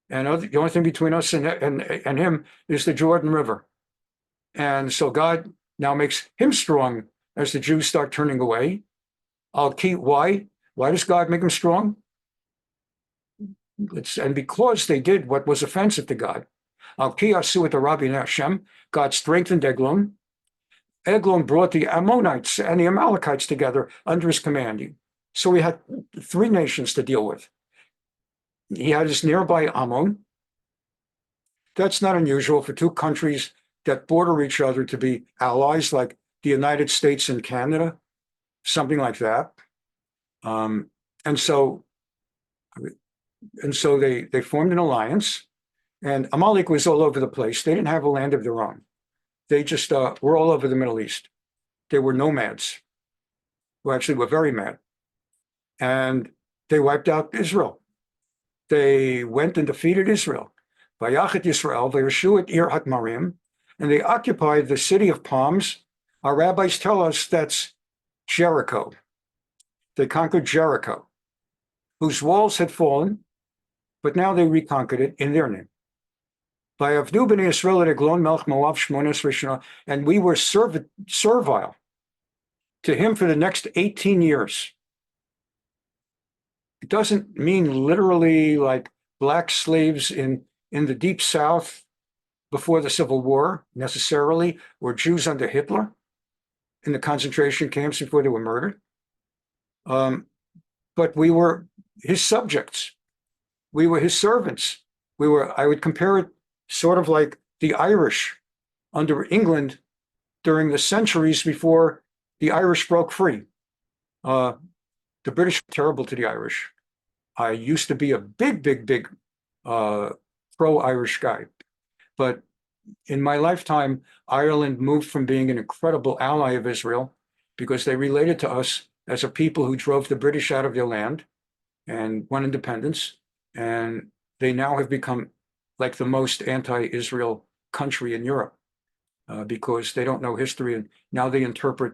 And the only thing between us and him is the Jordan River. And so God now makes him strong as the Jews start turning away. Why? Why does God make him strong? And because they did what was offensive to God. With the Rabbi and Hashem, God strengthened Eglon. Eglon brought the Ammonites and the Amalekites together under his command. So we had 3 nations to deal with. He had his nearby Ammon. That's not unusual for 2 countries that border each other to be allies, like the United States and Canada, something like that. And so they formed an alliance, and Amalek was all over the place. They didn't have a land of their own. They just were all over the Middle East. They were nomads, who actually were very mad. And they wiped out Israel. They went and defeated Israel. Vayachet Yisrael, Vayashu et Ir Hatmarim, and they occupied the city of palms. Our rabbis tell us that's Jericho. They conquered Jericho, whose walls had fallen, but now they reconquered it in their name. And we were servile to him for the next 18 years. It doesn't mean literally like black slaves in the deep south before the Civil War necessarily were Jews under Hitler in the concentration camps before they were murdered. But we were his subjects. We were his servants. I would compare it sort of like the Irish under England during the centuries before the Irish broke free. The British were terrible to the Irish. I used to be a big pro-Irish guy. But in my lifetime, Ireland moved from being an incredible ally of Israel because they related to us as a people who drove the British out of their land and won independence. And they now have become like the most anti-Israel country in Europe because they don't know history. And now they interpret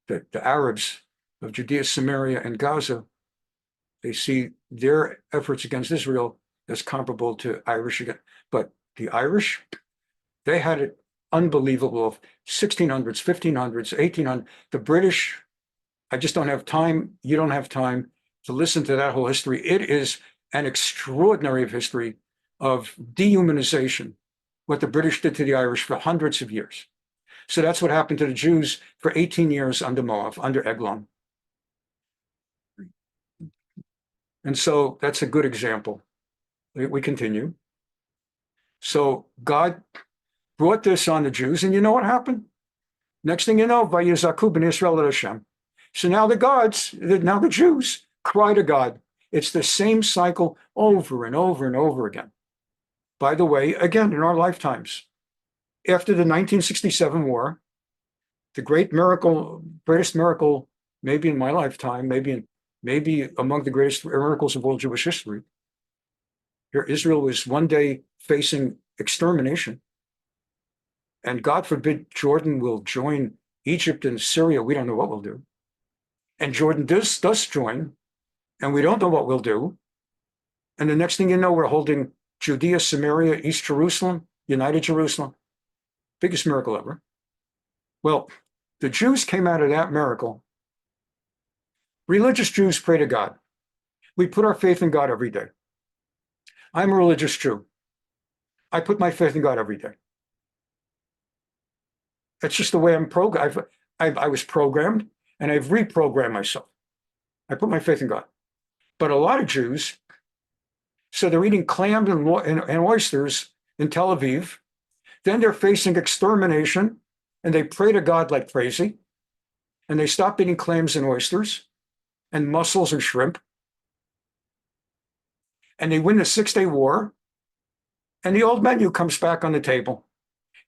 the Arabs of Judea, Samaria, and Gaza. They see their efforts against Israel as comparable to Irish. But the Irish, they had it unbelievable of 1600s, 1500s, 1800s. The British, I just don't have time. You don't have time to listen to that whole history. It is an extraordinary history of dehumanization, what the British did to the Irish for hundreds of years. So that's what happened to the Jews for 18 years under Moab, under Eglon. And so that's a good example. We continue. So God brought this on the Jews, and you know what happened? Next thing you know, Vayizaku ben Israel Hashem. So now the Jews cry to God. It's the same cycle over and over and over again. By the way, again, in our lifetimes, after the 1967 war, the great miracle, greatest miracle, maybe in my lifetime, maybe among the greatest miracles of all Jewish history. Here, Israel was one day facing extermination. And God forbid Jordan will join Egypt and Syria. We don't know what we'll do. And Jordan does join, and we don't know what we'll do. And the next thing you know, we're holding Judea, Samaria, East Jerusalem, United Jerusalem. Biggest miracle ever. Well, the Jews came out of that miracle. Religious Jews pray to God. We put our faith in God every day. I'm a religious Jew. I put my faith in God every day. That's just the way I'm programmed. I was programmed, and I've reprogrammed myself. I put my faith in God. But a lot of Jews, so they're eating clams and oysters in Tel Aviv. Then they're facing extermination, and they pray to God like crazy. And they stop eating clams and oysters and mussels and shrimp. And they win the 6-day war. And the old menu comes back on the table.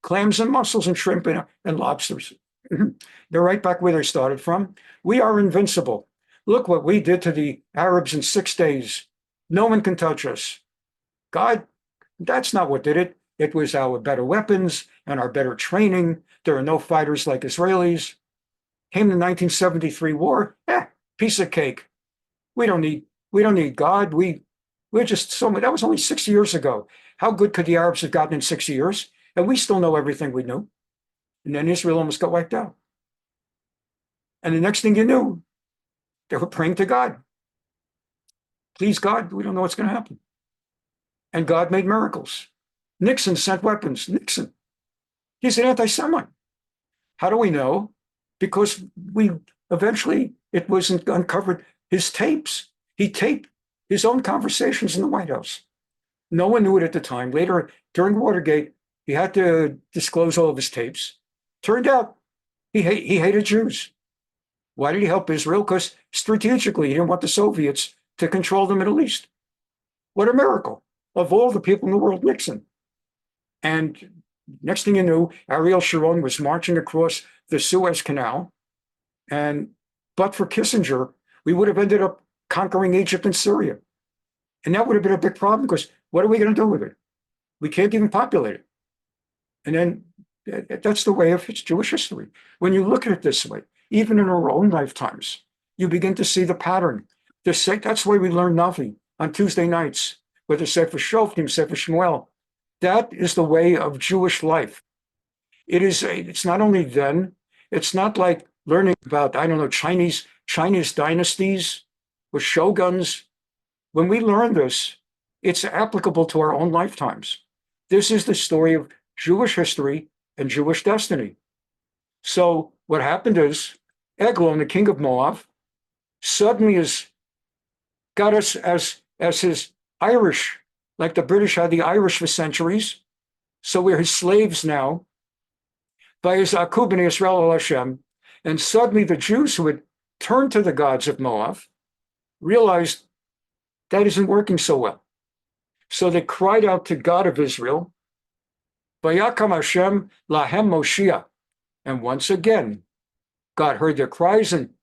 Clams and mussels and shrimp and lobsters. They're right back where they started from. We are invincible. Look what we did to the Arabs in 6 days. No one can touch us. God, that's not what did it. It was our better weapons and our better training. There are no fighters like Israelis. Came the 1973 war. Piece of cake. We don't need God. We're just so much. That was only 6 years ago. How good could the Arabs have gotten in 6 years? And we still know everything we knew. And then Israel almost got wiped out. And the next thing you knew, they were praying to God. Please, God, we don't know what's going to happen. And God made miracles. Nixon sent weapons. Nixon. He's an anti-Semite. How do we know? Because it was uncovered his tapes. He taped his own conversations in the White House. No one knew it at the time. Later, during Watergate, he had to disclose all of his tapes. Turned out he hated Jews. Why did he help Israel? Because strategically, he didn't want the Soviets to control the Middle East. What a miracle. Of all the people in the world, Nixon. And next thing you knew, Ariel Sharon was marching across the Suez Canal. But for Kissinger, we would have ended up conquering Egypt and Syria. And that would have been a big problem because what are we going to do with it? We can't even populate it. And then that's the way of Jewish history. When you look at it this way, even in our own lifetimes, you begin to see the pattern. That's why we learn Navi on Tuesday nights, whether Sefer Shoftim, Sefer Shmuel. That is the way of Jewish life. It's not only then, it's not like learning about, Chinese dynasties or shoguns. When we learn this, it's applicable to our own lifetimes. This is the story of Jewish history and Jewish destiny. So what happened is Eglon, the king of Moab, suddenly has got us as his Irish, like the British had the Irish for centuries. So we're his slaves now. By his Akub and Yisrael Hashem. And suddenly the Jews who had turned to the gods of Moab realized that isn't working so well. So they cried out to God of Israel, Vayakam Hashem lahem Moshiach. And once again, God heard their cries and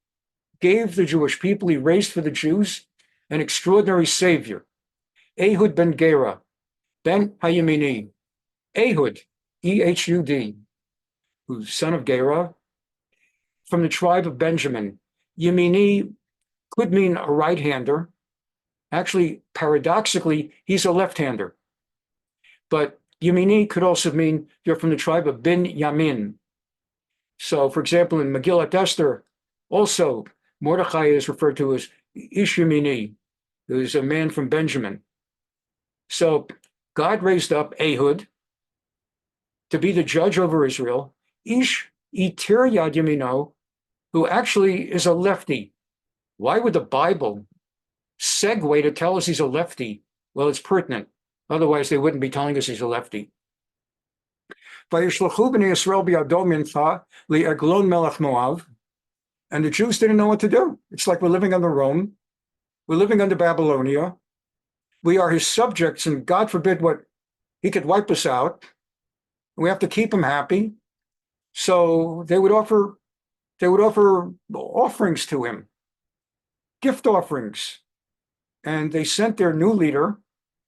gave the Jewish people, he raised for the Jews an extraordinary savior, Ehud ben Gera, ben Hayamini, Ehud, E-H-U-D, who's son of Gera, from the tribe of Benjamin. Yemini could mean a right-hander. Actually, paradoxically, he's a left-hander. But Yemini could also mean you're from the tribe of Ben Yamin. So, for example, in Megillat Esther, also Mordechai is referred to as Ish Yemini, who is a man from Benjamin. So God raised up Ehud to be the judge over Israel. Ish Itir Yad Yamino, who actually is a lefty. Why would the Bible segue to tell us he's a lefty? Well, it's pertinent. Otherwise, they wouldn't be telling us he's a lefty. And the Jews didn't know what to do. It's like we're living under Rome. We're living under Babylonia. We are his subjects, and God forbid what he could wipe us out. We have to keep him happy. So they would offer offerings to him, gift offerings. And they sent their new leader,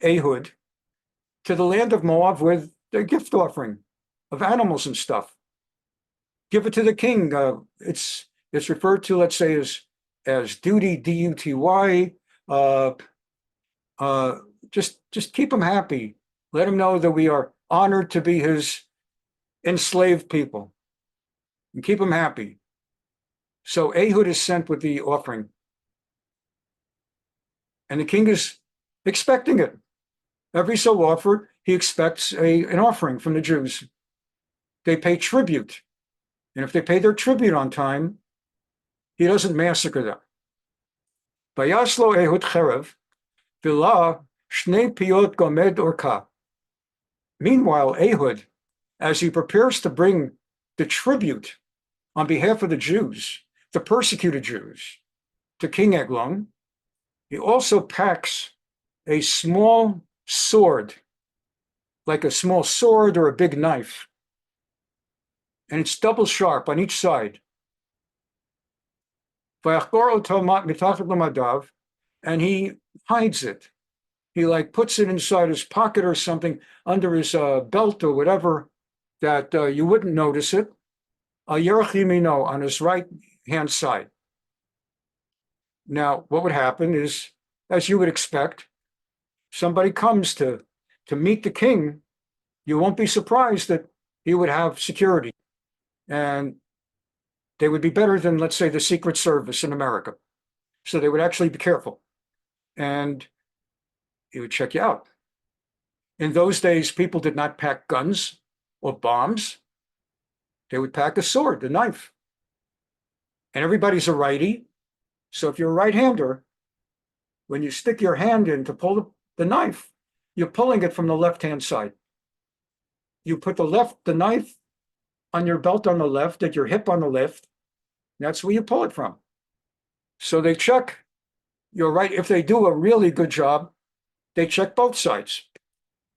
Ehud, to the land of Moab with a gift offering of animals and stuff. Give it to the king. It's referred to, let's say, as duty, D-U-T-Y. Just keep him happy. Let him know that we are honored to be his enslaved people, and keep him happy. So Ehud is sent with the offering, and the king is expecting it. Every so often, he expects an offering from the Jews. They pay tribute, and if they pay their tribute on time, he doesn't massacre them. Vayaslo Ehud cherev, v'la shnei piyot gomed orka. Meanwhile, Ehud, as he prepares to bring the tribute on behalf of the Jews, the persecuted Jews, to King Eglon, he also packs a small sword, like a small sword or a big knife, and it's double sharp on each side. And he hides it. He puts it inside his pocket or something, under his belt or whatever, that you wouldn't notice it. On his right hand side. Now, what would happen is, as you would expect, somebody comes to meet the king, you won't be surprised that he would have security. And they would be better than, let's say, the Secret Service in America. So they would actually be careful. And he would check you out. In those days, people did not pack guns or bombs. They would pack a sword, a knife. And everybody's a righty. So if you're a right-hander, when you stick your hand in to pull the knife, you're pulling it from the left-hand side. You put the knife on your belt on the left, at your hip on the left. That's where you pull it from. So they check your right. If they do a really good job, they check both sides.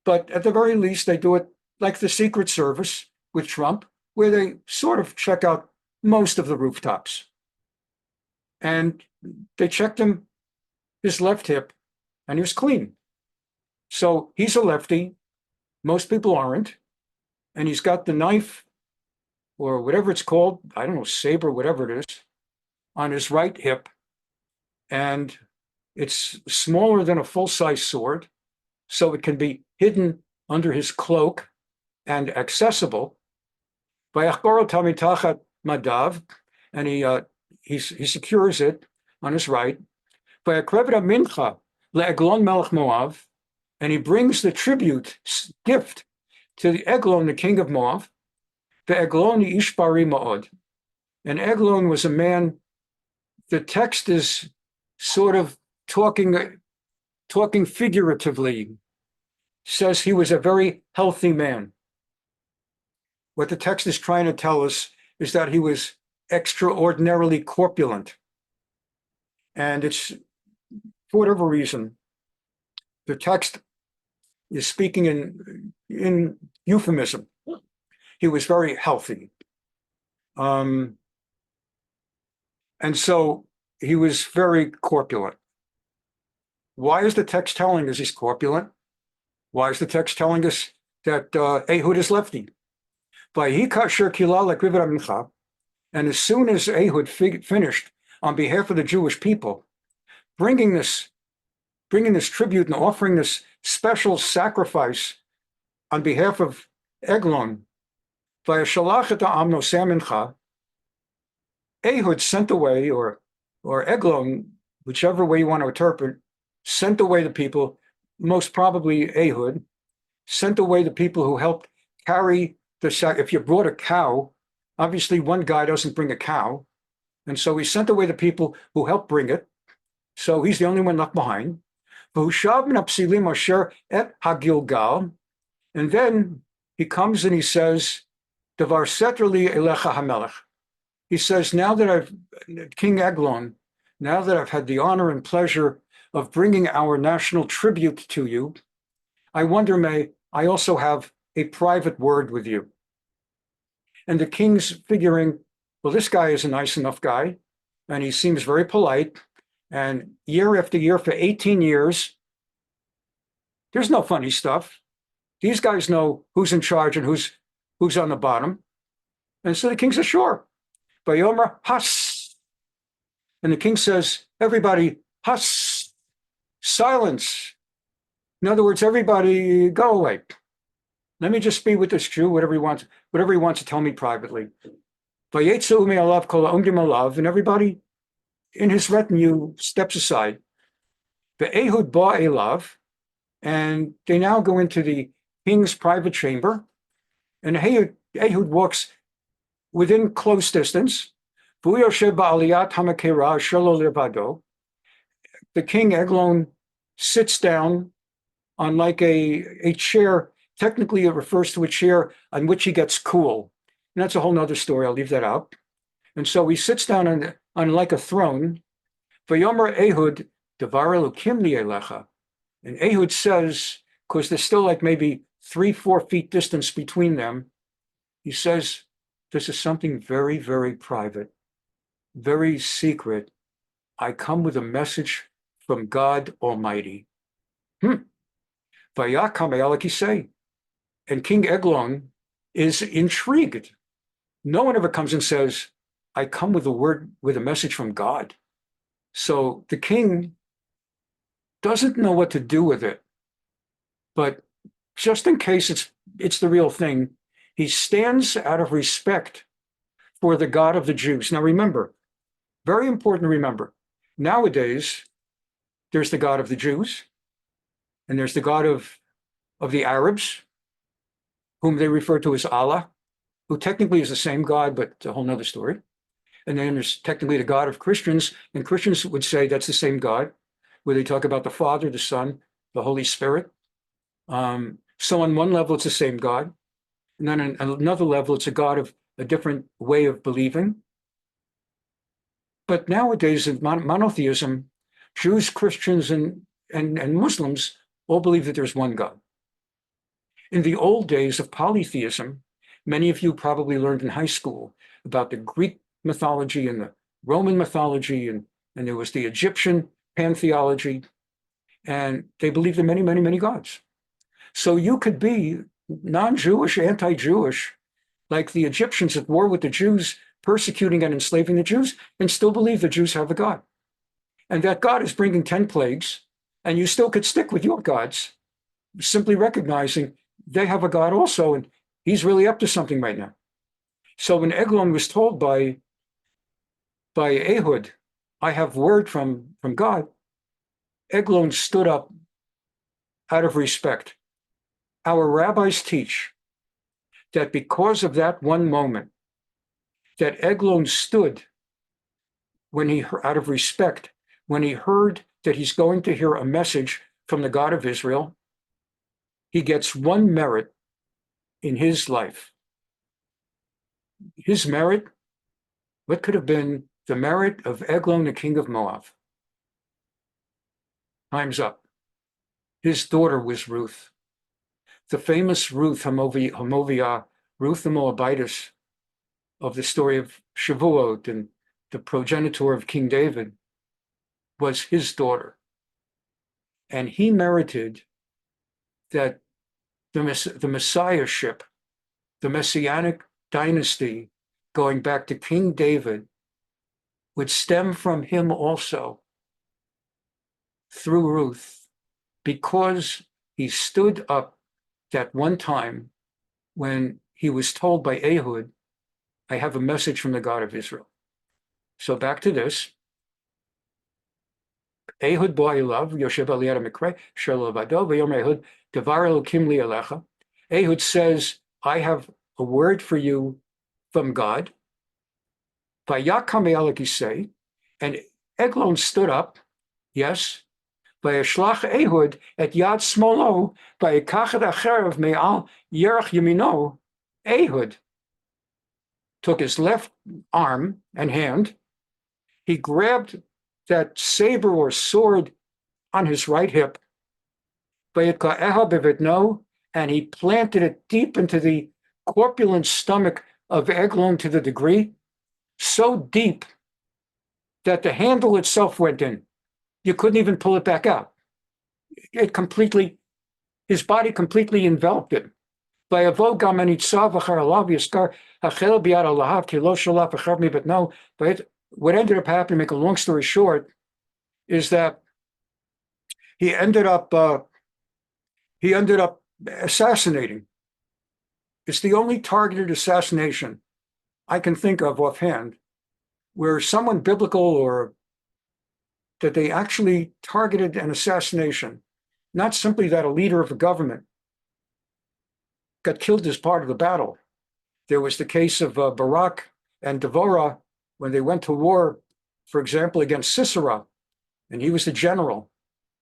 But at the very least, they do it like the Secret Service with Trump, where they sort of check out most of the rooftops. And they checked him, his left hip, and he was clean. So he's a lefty. Most people aren't. And he's got the knife, or whatever it's called, I don't know, saber, whatever it is, on his right hip. And it's smaller than a full-size sword, so it can be hidden under his cloak and accessible. Madav, and he secures it on his right. And he brings the tribute gift to the Eglon, the king of Moab, the Eglon Ishbari Ma'od. And Eglon was a man, the text is sort of talking figuratively, says he was a very healthy man. What the text is trying to tell us is that he was extraordinarily corpulent. And it's, for whatever reason, the text is speaking in euphemism. He was very healthy. And so he was very corpulent. Why is the text telling us he's corpulent? Why is the text telling us that Ehud is lefty? And as soon as Ehud finished on behalf of the Jewish people, bringing this tribute and offering this special sacrifice on behalf of Eglon, Ehud sent away, or Eglon, whichever way you want to interpret, sent away the people, most probably Ehud, sent away the people who helped carry the sack. If you brought a cow, obviously one guy doesn't bring a cow. And so he sent away the people who helped bring it. So he's the only one left behind. And then he comes and he says, Devar setrli elecha hamelech. He says, now that I've, King Eglon, now that I've had the honor and pleasure of bringing our national tribute to you, I wonder, may I also have a private word with you. And the king's figuring, well, this guy is a nice enough guy, and he seems very polite. And year after year, for 18 years, there's no funny stuff. These guys know who's in charge and who's on the bottom. And so the king says, sure. Vayomer has. And the king says, everybody, has, silence. In other words, everybody go away. Let me just be with this Jew, whatever he wants to tell me privately. And everybody in his retinue steps aside. The Ehud ba elav, and they now go into the king's private chamber. And Ehud walks within close distance. The king Eglon sits down on like a chair. Technically, it refers to a chair on which he gets cool. And that's a whole nother story. I'll leave that out. And so he sits down on like a throne. Vayomer Ehud, Devar Elokim li elecha. And Ehud says, because there's still like maybe 3-4 feet distance between them, he says, this is something very, very private, very secret. I come with a message from God Almighty. Vayakam, and King Eglon is intrigued. No one ever comes and says, I come with a word, with a message from God. So the king doesn't know what to do with it. But just in case it's the real thing, he stands out of respect for the God of the Jews. Now remember, very important to remember, nowadays, there's the God of the Jews, and there's the God of the Arabs, whom they refer to as Allah, who technically is the same God, but it's a whole nother story. And then there's technically the God of Christians, and Christians would say that's the same God, where they talk about the Father, the Son, the Holy Spirit. So on one level, it's the same God. And then on another level, it's a God of a different way of believing. But nowadays, in monotheism, Jews, Christians, and Muslims all believe that there's one God. In the old days of polytheism, many of you probably learned in high school about the Greek mythology and the Roman mythology, and there was the Egyptian pantheology, and they believed in many, many, many gods. So you could be non-Jewish, anti-Jewish, like the Egyptians at war with the Jews, persecuting and enslaving the Jews, and still believe the Jews have a God. And that God is bringing 10 plagues, and you still could stick with your gods, simply recognizing they have a God also, and he's really up to something right now. So when Eglon was told by Ehud, I have word from God, Eglon stood up out of respect. Our rabbis teach that because of that one moment, that Eglon stood when he, out of respect, when he heard that he's going to hear a message from the God of Israel, he gets one merit in his life. His merit, what could have been the merit of Eglon, the king of Moab? Time's up. His daughter was Ruth, the famous Ruth Hamoviah, Ruth the Moabitess of the story of Shavuot and the progenitor of King David, was his daughter. And he merited that the messiahship, the messianic dynasty going back to King David would stem from him also through Ruth, because he stood up that one time when he was told by Ehud, I have a message from the God of Israel. So back to this. Ehud bo elav, Yoshev aliyad mikre, shelo vado, v'yom Ehud, devar elokim li alecha. Ehud says, I have a word for you from God. Vayakam e'alakisei, and Eglon stood up, yes, vayashlach Ehud et yad smolo, vayikach et acherev me'al yerach yamino. Ehud took his left arm and hand, he grabbed that saber or sword on his right hip, and he planted it deep into the corpulent stomach of Eglon to the degree, so deep that the handle itself went in. You couldn't even pull it back out. It completely, his body completely enveloped it. But what ended up happening, make a long story short, is that he ended up assassinating. It's the only targeted assassination I can think of offhand where someone biblical or that they actually targeted an assassination, not simply that a leader of a government got killed as part of the battle. There was the case of Barak and Devorah when they went to war, for example, against Sisera, and he was the general.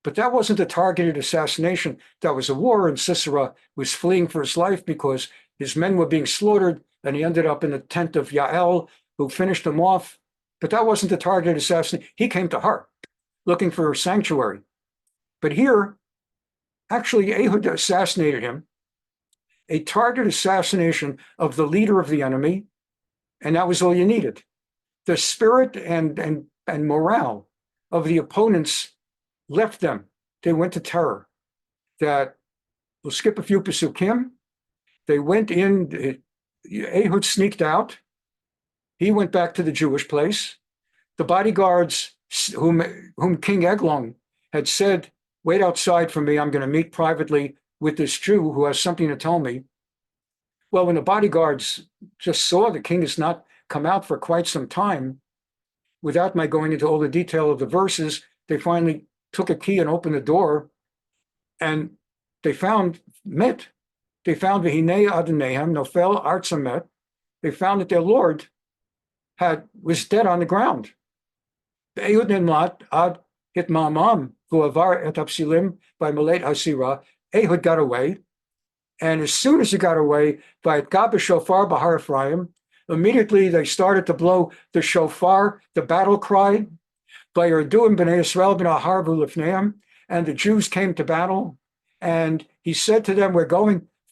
But that wasn't a targeted assassination. That was a war, and Sisera was fleeing for his life because his men were being slaughtered, and he ended up in the tent of Yael, who finished him off. But that wasn't a targeted assassination. He came to her, looking for sanctuary. But here, actually, Ehud assassinated him, a targeted assassination of the leader of the enemy, and that was all you needed. The spirit and morale of the opponents left them. They went to terror. That we'll skip a few pasukim. They went in. Ehud sneaked out. He went back to the Jewish place. The bodyguards, whom King Eglon had said, "Wait outside for me. I'm going to meet privately with this Jew who has something to tell me." Well, when the bodyguards just saw the king has not come out for quite some time, without my going into all the detail of the verses, they finally took a key and opened the door, and they found Met. They found V'hinei Adonaihem Nofel Artza Met. They found that their Lord was dead on the ground. Ehud Nimlat Ad Hitmamam V'avar Et Apsilim by Malet Hasira. Ehud got away, and as soon as he got away, by Gab Shofar Bahar Ephraim, immediately they started to blow the shofar, the battle cry, by Erduim B'nai Yisrael B'nai Harbu Lifneim, and the Jews came to battle, and he said to them,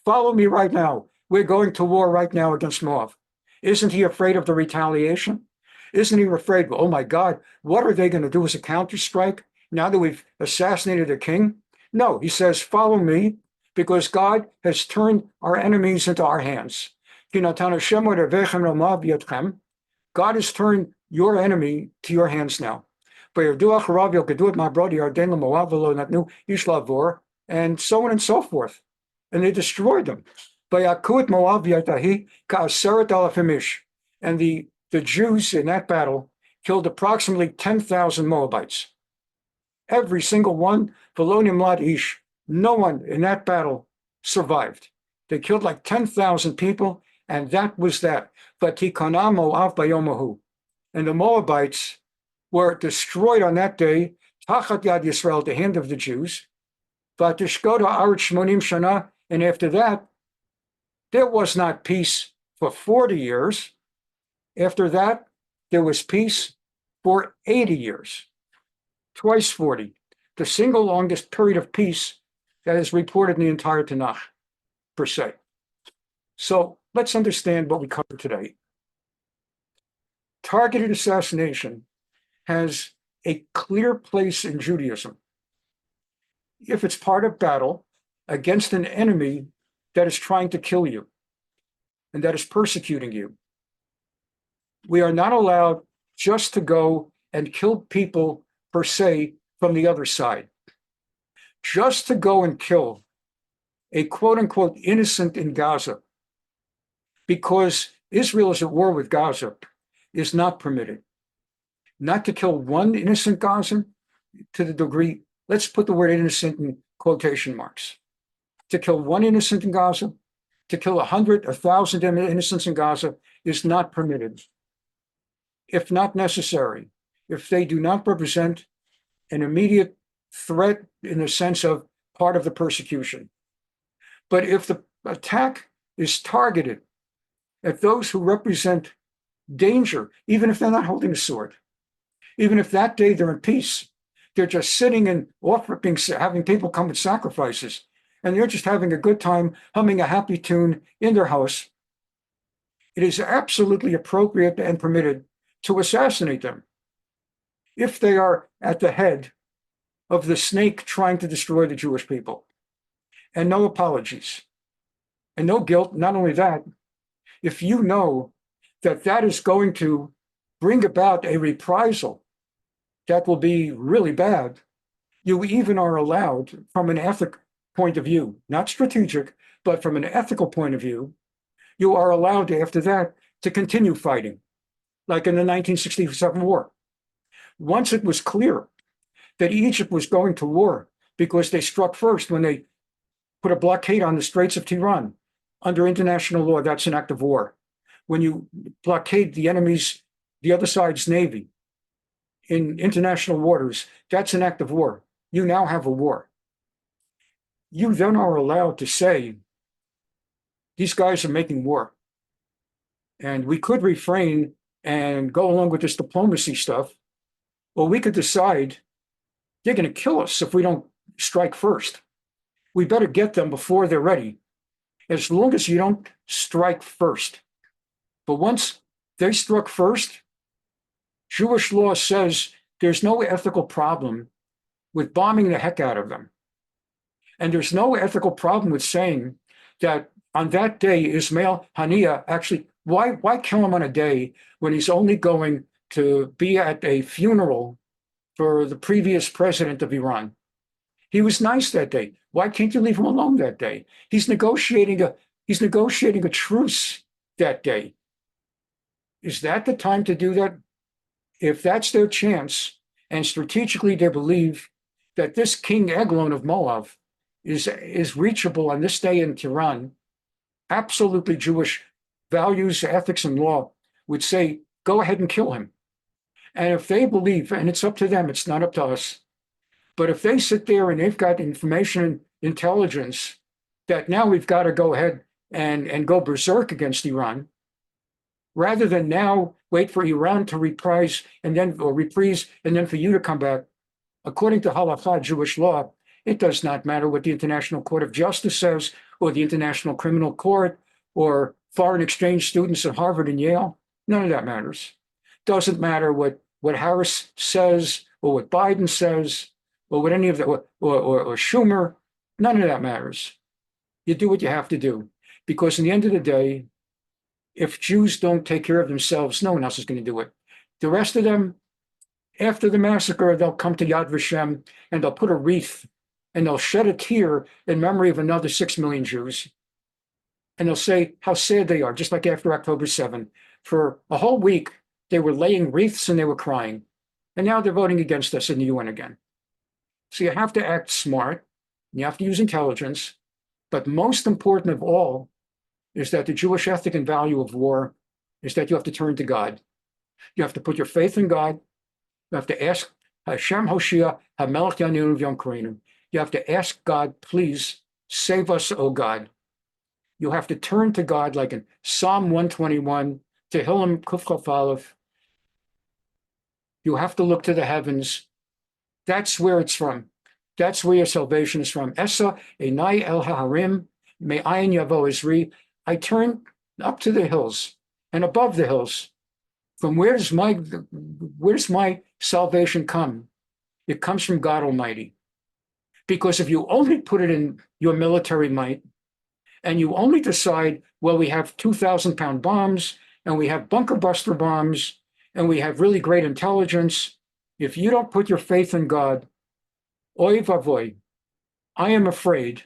follow me right now. We're going to war right now against Moab. Isn't he afraid of the retaliation? Isn't he afraid, oh my God, what are they going to do as a counterstrike now that we've assassinated a king? No, he says, follow me, because God has turned our enemies into our hands. God has turned your enemy to your hands now. And so on and so forth. And they destroyed them. And the Jews in that battle killed approximately 10,000 Moabites. Every single one, no one in that battle survived. They killed like 10,000 people, and that was that. Vatikana Moav bayomahu. And the Moabites were destroyed on that day, Tachat Yad Yisrael, the hand of the Jews. Vatishkoda Arutz Shmonim Shana. And after that, there was not peace for 40 years. After that, there was peace for 80 years. Twice 40. The single longest period of peace that is reported in the entire Tanakh, per se. So let's understand what we covered today. Targeted assassination has a clear place in Judaism if it's part of battle against an enemy that is trying to kill you and that is persecuting you. We are not allowed just to go and kill people per se from the other side. Just to go and kill a quote-unquote innocent in Gaza because Israel is at war with Gaza is not permitted. Not to kill one innocent Gazan to the degree, let's put the word innocent in quotation marks. To kill one innocent in Gaza, to kill 100, 1,000 innocents in Gaza is not permitted. If not necessary, if they do not represent an immediate threat in the sense of part of the persecution. But if the attack is targeted at those who represent danger, even if they're not holding a sword, even if that day they're in peace, they're just sitting and having people come with sacrifices, and they're just having a good time humming a happy tune in their house, it is absolutely appropriate and permitted to assassinate them if they are at the head of the snake trying to destroy the Jewish people. And no apologies and no guilt. Not only that, if you know that that is going to bring about a reprisal that will be really bad, you even are allowed, from an ethic point of view, not strategic, but from an ethical point of view, you are allowed after that to continue fighting, like in the 1967 war. Once it was clear that Egypt was going to war because they struck first when they put a blockade on the Straits of Tiran. Under international law, that's an act of war. When you blockade the other side's navy in international waters, that's an act of war. You now have a war. You then are allowed to say, these guys are making war. And we could refrain and go along with this diplomacy stuff, or we could decide they're going to kill us if we don't strike first. We better get them before they're ready, as long as you don't strike first. But once they struck first, Jewish law says there's no ethical problem with bombing the heck out of them. And there's no ethical problem with saying that on that day, Ismail Haniyeh, actually, why kill him on a day when he's only going to be at a funeral for the previous president of Iran? He was nice that day. Why can't you leave him alone that day? He's negotiating a truce that day. Is that the time to do that? If that's their chance, and strategically they believe that this King Eglon of Moab is reachable on this day in Tehran, absolutely Jewish values, ethics, and law would say, go ahead and kill him. And if they believe, and it's up to them, it's not up to us, but if they sit there and they've got information and intelligence that now we've got to go ahead and go berserk against Iran, rather than now wait for Iran to reprise and then for you to come back, according to halakha, Jewish law, it does not matter what the International Court of Justice says, or the International Criminal Court, or foreign exchange students at Harvard and Yale. None of that matters. Doesn't matter what Harris says, or what Biden says, or what any of that, or Schumer. None of that matters. You do what you have to do. Because in the end of the day, if Jews don't take care of themselves, no one else is going to do it. The rest of them, after the massacre, they'll come to Yad Vashem and they'll put a wreath and they'll shed a tear in memory of another 6 million Jews. And they'll say how sad they are, just like after October 7. For a whole week, they were laying wreaths and they were crying. And now they're voting against us in the UN again. So you have to act smart. You have to use intelligence. But most important of all is that the Jewish ethic and value of war is that you have to turn to God. You have to put your faith in God. You have to ask Hashem Hoshia HaMelech Yaninu V'Yom Karinu. You have to ask God, please save us, O God. You have to turn to God like in Psalm 121, Tehillim Kuf Chaf Aleph. You have to look to the heavens. That's where it's from. That's where your salvation is from. Esa Einai El Harim Me'ayin Yavo Ezri. I turn up to the hills and above the hills. From where does my salvation come? It comes from God Almighty. Because if you only put it in your military might, and you only decide, well, we have 2,000-pound bombs, and we have bunker buster bombs, and we have really great intelligence, if you don't put your faith in God, oy vavoy, I am afraid,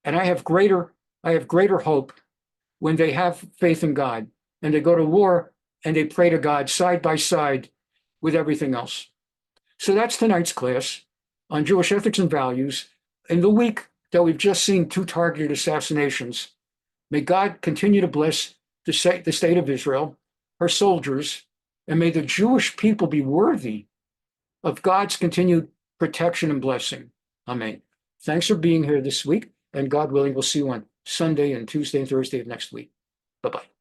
and I have greater hope when they have faith in God, and they go to war, and they pray to God side by side with everything else. So that's tonight's class on Jewish ethics and values. In the week that we've just seen 2 targeted assassinations, may God continue to bless the state of Israel, her soldiers, and may the Jewish people be worthy of God's continued protection and blessing. Amen. Thanks for being here this week, and God willing, we'll see you on Sunday and Tuesday and Thursday of next week. Bye-bye.